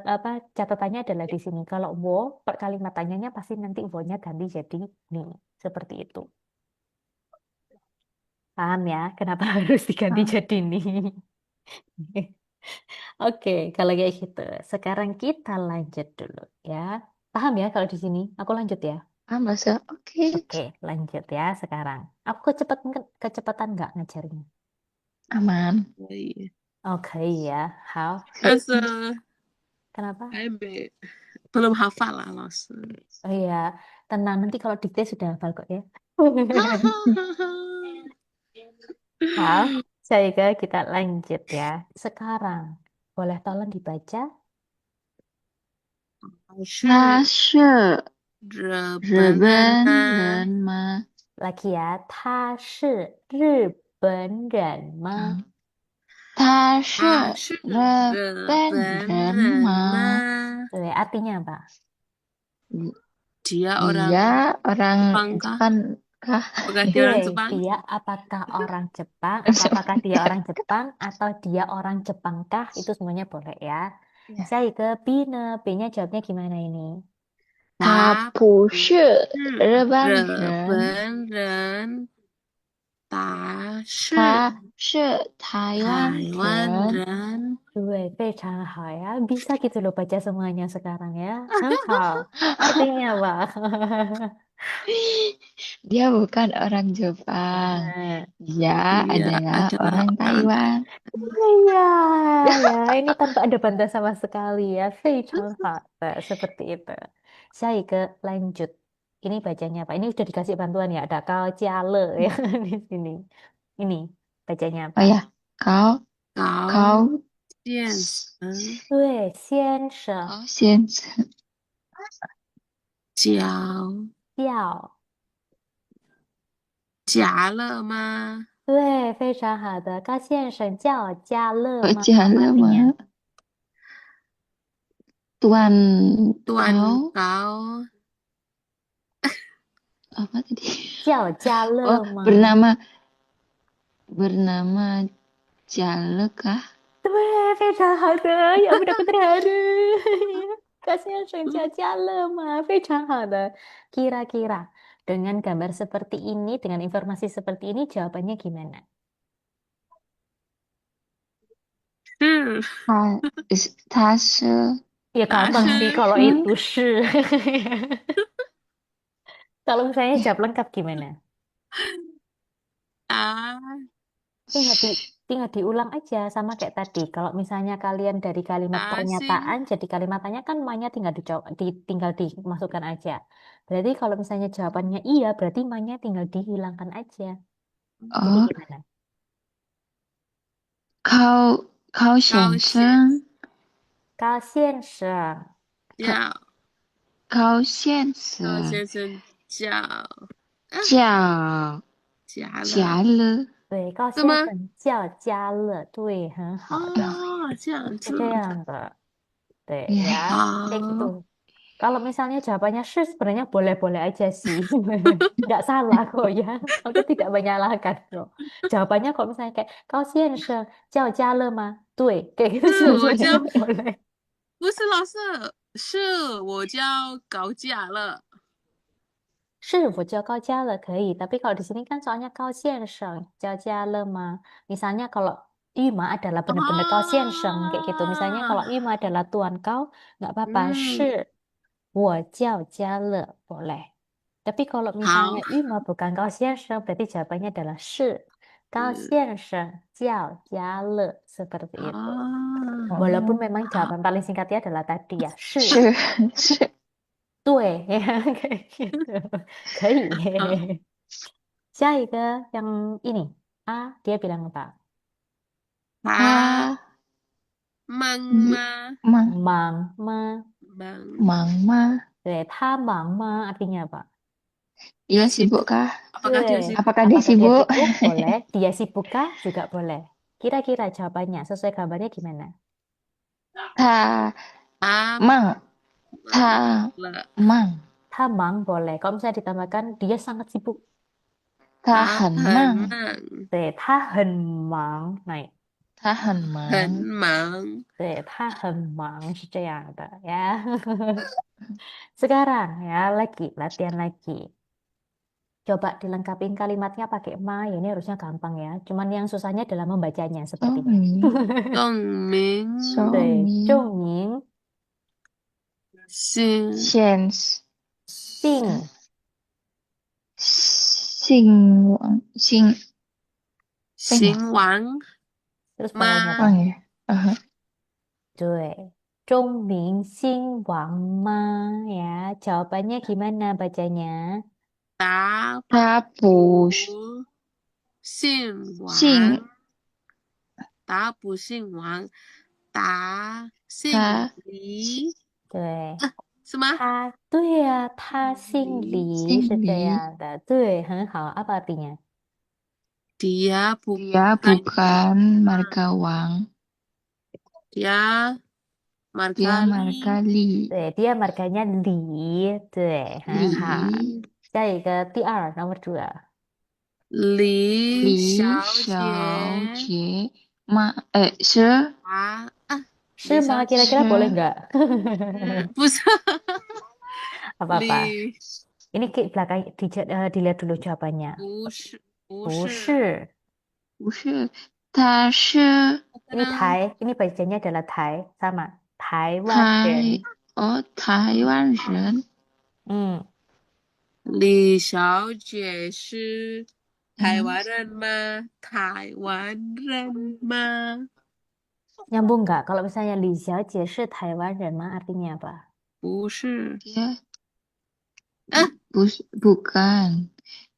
S1: Apa catatannya adalah di sini. Kalau wo, per kalimat tanyanya pasti nanti wo-nya ganti jadi ni. Seperti itu. Paham ya? Kenapa harus diganti
S2: Ah,
S1: jadi ni? Oke, kalau kayak gitu. Sekarang kita lanjut dulu ya. Paham ya kalau di sini? Aku lanjut ya.
S2: bahasa. Oke.
S1: Oke, lanjut ya sekarang. Aku kecepatan nggak ngajarnya?
S2: Aman.
S3: 可以，Oh,
S1: 可以呀. How?
S3: 但是
S1: Kenapa?
S3: 还没belum hafal lah 老师。
S1: Oh iya, tenang. Nanti kalau dikte sudah hafal kok ya. How? Saya kita lanjut ya. Sekarang, boleh tolong dibaca?
S2: 他
S3: 是
S2: 是
S3: 日
S2: 日
S3: 本人
S2: 本
S3: 吗？
S2: 人吗？
S1: Lagi ya. 他是日本人吗？
S2: 他是
S3: 他是
S2: 日
S3: 日
S2: 本
S3: 本
S2: 人
S3: 人
S2: 吗？
S3: 吗？
S1: Tuh, artinya apa?
S3: Dia orang
S2: Dia orang
S3: Jepang kah?
S2: Jepang kah?
S3: Apakah dia orang
S1: 对，
S3: Jepang?
S1: dia apakah orang Jepang atau apakah dia orang Jepang atau dia orang Jepangkah itu semuanya boleh ya.
S2: Ya.
S1: Saya ke B-nya, B-nya jawabnya gimana ini?
S2: 他
S3: 他不
S2: 不是
S3: 是
S2: 日本
S3: 日
S2: 人，
S3: 本人，他是
S2: 他是台湾
S3: 台湾
S2: 人。
S3: 人。
S1: 对，非常好ya. Bisa gitu loh baca semuanya sekarang ya. 很好. Artinya apa?
S2: Dia bukan orang Jepang.
S1: Nah,
S2: Dia
S3: Dia
S2: adalah
S3: adalah
S2: orang
S3: orang
S2: Taiwan.
S1: iya, ya, ini tanpa ada bantuan sama sekali ya. 非常好的, seperti itu. Saya ke lanjut. Ini bacanya apa? Ini udah dikasih bantuan ya. Ada kau ciale ya di sini. Ini bacanya apa?
S2: Oh ya, kau
S3: 高
S2: kau
S3: 先生，
S1: 对，先生
S2: kau 先生
S3: 交
S1: 叫，
S3: 夹了吗？
S1: 对，非常好的。高先生叫家乐
S2: kau
S1: 吗？
S2: jalan
S1: Apa artinya?
S2: mah tuan
S3: 端
S2: kau
S3: 高
S2: apa tadi?
S1: 叫家
S2: Oh,
S1: 乐吗？
S2: bernama Jale kah?
S1: 对，非常好的，ya ampun aku terharu. Kak先生叫家乐吗？非常好的. Kira-kira dengan gambar seperti ini, dengan informasi seperti ini, jawabannya gimana?
S3: 是
S2: 他是
S1: Ya
S3: 他
S1: gampang sih
S3: 是
S1: kalau
S2: 嗯
S1: itu sih. Kalau misalnya jawab lengkap gimana?
S3: 他
S1: Tinggal di, tinggal diulang aja sama kayak tadi. Kalau misalnya kalian dari kalimat
S3: 他
S1: pernyataan
S3: 心
S1: jadi kalimat tanya kan ma-nya tinggal tinggal dimasukkan aja. Berarti kalau misalnya jawabannya iya, berarti ma-nya tinggal dihilangkan aja. Jadi
S2: 哦，
S1: gimana?
S2: 高先
S3: 高先
S2: 生，
S1: Kak 先生,
S3: 叫
S2: 高先
S3: 高
S2: 生
S3: 先生叫
S2: 叫
S3: 夹了
S2: 家乐，
S1: 对，高
S3: 是吗？
S1: 先生叫家乐，对，很好的，
S3: 哦，这样
S1: 是这
S3: 子，
S1: 样的. Deh,
S2: ya,
S1: ya, kayak gitu.
S3: 好，
S1: Kalau misalnya jawabannya sih sebenarnya boleh-boleh aja sih. Nggak salah kok ya. Aku tidak menyalahkan kok. Jawabannya kalau misalnya kayak, kau 先生叫家乐吗? Tuh, kayak gitu
S3: 是我
S1: sebenarnya
S3: 叫，boleh. 不是老师，是我叫高架了。
S1: 是我叫高家乐可以, tapi kalau di sini kan soalnya kau 先生叫家乐吗? Misalnya kalau Yuma adalah benar-benar kau 先生 kayak gitu. Misalnya kalau
S3: 啊，Yuma
S1: adalah tuan kau, nggak apa-apa.
S3: 嗯，
S1: 是我叫家乐 boleh. Tapi kalau
S3: 好，
S1: misalnya Yuma bukan kau 先生, berarti jawabannya adalah 是 kau
S3: 是，
S1: 先生叫家乐 seperti itu.
S3: 啊，
S1: Walaupun memang
S3: 好，
S1: jawaban paling singkatnya adalah tadi ya, 是
S2: 是
S1: 对 ya kayak gitu. 可以
S3: 好，
S1: 下一个 yang ini. A, dia bilang apa?
S3: 他
S2: 他
S3: 忙吗？
S2: 忙
S1: Mang ma.
S3: 忙，
S2: 忙吗？
S1: Ta mang ma artinya apa?
S3: dia
S2: Dia sibuk
S3: sibuk.
S2: kah?
S3: Apakah dia
S1: Deh,
S3: sibuk?
S2: Apakah dia
S1: apakah dia
S2: sibuk?
S1: sibuk? Boleh. Dia sibukkah? Juga boleh. Kira-kira jawabannya sesuai gambarnya gimana?
S2: 他
S3: Ah,
S2: 忙，
S3: 忙
S2: 他
S3: 了，
S2: 忙，
S1: Ta mang boleh. Kalau misalnya ditambahkan dia sangat sibuk.
S2: 他
S3: 他
S2: 很
S3: 很
S2: 忙，
S3: 忙，
S1: 对，他很忙。Naik.
S2: 他很
S3: 很
S2: 忙。
S3: 忙。
S1: 对，他很忙是这样的ya. Sekarang ya lagi latihan lagi. Coba dilengkapin kalimatnya pakai ma. Ya, ini harusnya gampang ya. Cuman yang susahnya adalah membacanya
S2: 聪
S1: sepertinya.
S2: 明，
S3: 证明
S2: 聪
S1: 对，
S2: 明，
S1: 仲明
S3: 姓
S2: 现
S1: 姓
S2: 姓王姓姓
S3: 姓王
S1: terus bawahnya apa?
S3: 吗？
S2: 王爷，嗯哼，
S1: 对，钟明姓王吗? Ya, jawabannya gimana bacanya?
S3: 答
S2: 他不是
S3: 不姓
S2: 姓
S3: 王，答不姓王，答姓
S2: 他
S3: 李，
S1: 对，
S3: 是吗？
S1: 对呀，他姓李是这
S2: 姓李，
S1: 样的，对，很好。Apa artinya?
S3: Dia
S2: dia
S3: bukan
S2: bukan margawang,
S3: dia
S2: dia
S3: Margali
S2: marga Li
S1: 对，dia marganya Li，对，很好。
S2: 李，
S1: 下一个第二 nomor 2
S3: 李小
S2: 李小
S3: 姐
S2: 姐是
S1: 是吗？
S3: 李小姐，
S1: Kira-kira boleh
S2: 是
S1: nggak?
S3: 不是
S1: Apa-apa?
S3: 李，Ini
S1: ke belakang dilihat dulu jawabannya.
S3: 不是不
S1: 不
S3: 是，
S1: 是，
S2: 不是？她是
S1: ini
S3: 呢？ini
S1: bacanya adalah Thai, sama. 台湾
S2: 台
S1: 人。
S2: 台湾人，
S1: 嗯，
S3: 李小姐是台
S2: 嗯，
S3: 湾人吗？台湾人吗？
S1: nyambung nggak? Kalau misalnya Li Xiaojie 是台湾人吗? Artinya apa?
S3: 不是，dia 啊
S2: bukan,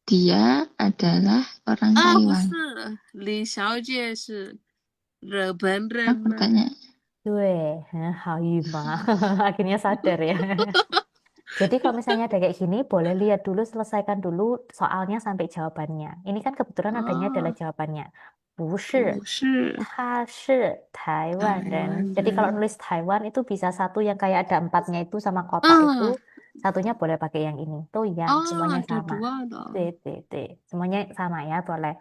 S2: dia adalah orang
S3: 不
S2: Taiwan.
S3: 是，李小姐是日本人
S2: Apa
S3: 吗？
S2: tanya?
S1: 对，很好，羽毛 akhirnya sadar ya. Jadi kalau misalnya ada kayak gini, boleh lihat dulu, selesaikan dulu soalnya sampai jawabannya. Ini kan kebetulan adanya adalah
S3: 哦，jawabannya.
S1: 不是，
S3: 不是
S1: 他是台湾
S3: 台
S1: 人.
S3: 湾
S1: Jadi kalau
S3: 人，
S1: nulis Taiwan itu bisa satu yang kayak ada 4-nya itu sama kotak
S3: 嗯，
S1: itu, satunya boleh pakai yang ini. Tuh yang
S3: 哦，
S1: semuanya
S3: ada
S1: sama.
S3: dua loh.
S1: Semuanya sama ya, boleh.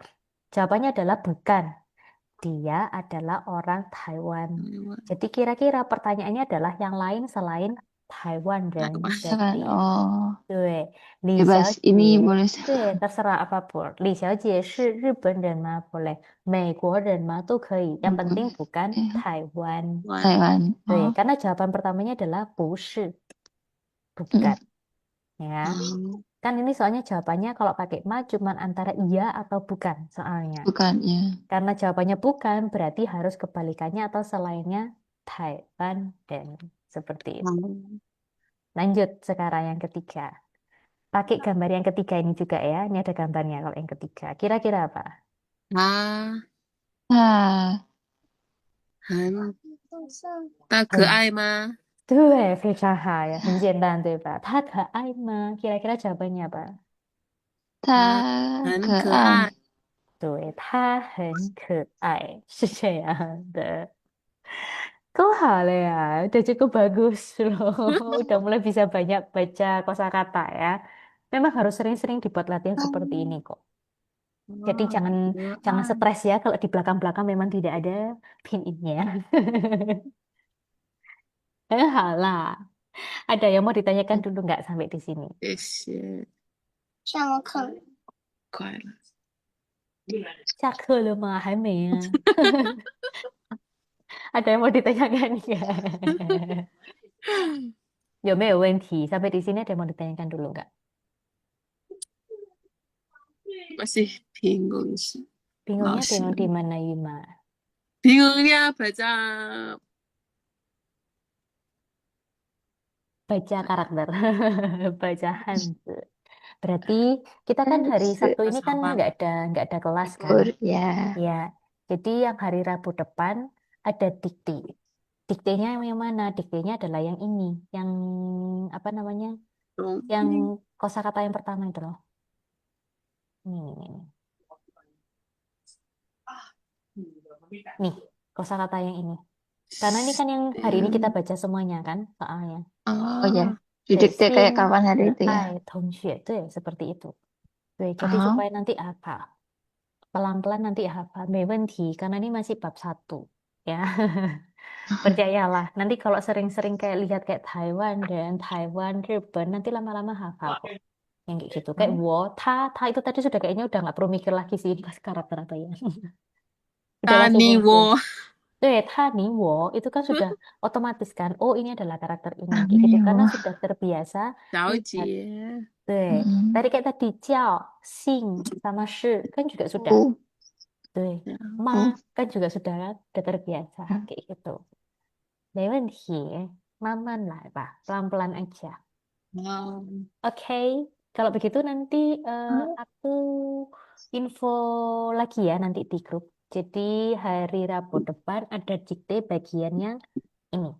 S1: Jawabannya adalah bukan. Dia adalah orang Taiwan.
S3: 台湾，
S1: Jadi kira-kira pertanyaannya adalah yang lain selain Taiwan
S3: 台
S1: dan
S3: 湾，
S2: Kan,
S1: jadi
S2: oh,
S1: 对李小
S2: bebas. Ini
S1: 姐
S2: boleh
S1: 对 terserah apapun 李小姐是日本人吗 boleh 美国人吗都可以 yang penting bukan Taiwan
S3: 湾，
S2: Taiwan.
S1: 对
S2: Oh,
S1: karena jawaban pertamanya adalah 不是 bukan ya
S3: 嗯，
S1: kan ini soalnya jawabannya kalau pakai ma cuman antara iya atau bukan soalnya
S2: bukan ya.
S1: karena jawabannya bukan berarti harus kebalikannya atau selainnya Taiwan dan seperti itu
S3: 嗯，
S1: lanjut sekarang yang ketiga pakai gambar yang ketiga ini juga ya ini ada gambarnya kalau yang ketiga kira-kira apa
S3: 他
S2: 他
S3: 很他可
S1: 很
S3: 爱吗？
S1: 对非常好呀很简单对吧他可爱吗 kira-kira jawabannya apa
S3: 他
S2: 他
S3: 很
S2: 可爱。
S3: 可爱，
S1: 对他很可爱是这样的kok hal ya udah cukup bagus loh udah mulai bisa banyak baca kosakata ya memang harus sering-sering dibuat latihan seperti ini kok jadi
S3: 哦，
S1: jangan
S3: 可
S1: jangan
S3: 爱，
S1: stres ya kalau di belakang-belakang memang tidak ada pin innya 很好啦 ada yang mau ditanyakan dulu nggak sampai di sini
S3: 谢谢，快了，
S1: 下课了吗还没啊 ada yang mau ditanyakan nggak 有没有问题 sampai di sini ada yang mau ditanyakan dulu nggak
S3: masih bingung sih,
S1: bingungnya
S3: 老师，
S1: bingung di mana Yuma
S3: bingungnya baca
S1: baca karakter baca Hanzi berarti kita kan hari Sabtu ini kan
S3: bahasa
S1: nggak ada kelas kan
S2: Libur ya.
S1: ya jadi yang hari Rabu depan ada dikti diktenya yang mana diktenya adalah yang ini yang apa namanya yang kosakata yang pertama itu loh nih nih kosakata yang ini karena ini kan yang hari ini kita baca semuanya kan soalnya
S2: Oh ya,
S1: 对
S2: didikte kayak
S1: 心
S2: kapan
S1: 可
S2: hari itu ya.
S1: 爱同学 对 seperti itu 对 jadi
S2: Oh,
S1: supaya nanti apa pelan-pelan nanti apa 没问题 karena ini masih bab 1 ya percayalah nanti kalau sering-sering kayak lihat kayak Taiwan dan Taiwan Jepang nanti lama-lama hafal kok yang kayak gitu kayak wo ta itu tadi sudah kayaknya udah nggak perlu mikir lagi sih pas karakter apa ya udah langsung
S3: Tani
S1: muncul
S3: wo,
S1: ta ni wo itu kan sudah otomatis kan oh ini adalah karakter ini kayak gitu karena
S2: Amigo.
S1: sudah terbiasa
S3: 小
S1: lihat
S3: 姐，
S1: tadi kayak tadi jiao sing sama shi kan juga sudah
S2: Oh,
S1: ma
S2: oh.
S1: kan juga sudah kan udah terbiasa kayak gitu 没问题慢慢来吧 pelan-pelan aja
S3: 嗯，
S1: oke kalau begitu nanti aku info lagi ya nanti di grup jadi hari Rabu depan ada dikte bagian yang ini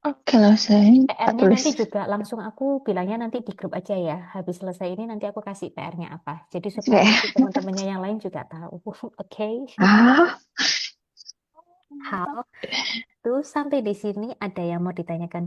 S2: Oke lah, saya tak
S1: PR-nya
S2: tulis.
S1: nanti juga langsung aku bilangnya nanti di grup aja ya habis selesai ini nanti aku kasih PR-nya apa jadi supaya
S2: Oke.
S1: nanti teman-temannya yang lain juga tahu oke
S2: Ah,
S1: 好 Tuh sampai di sini ada yang mau ditanyakan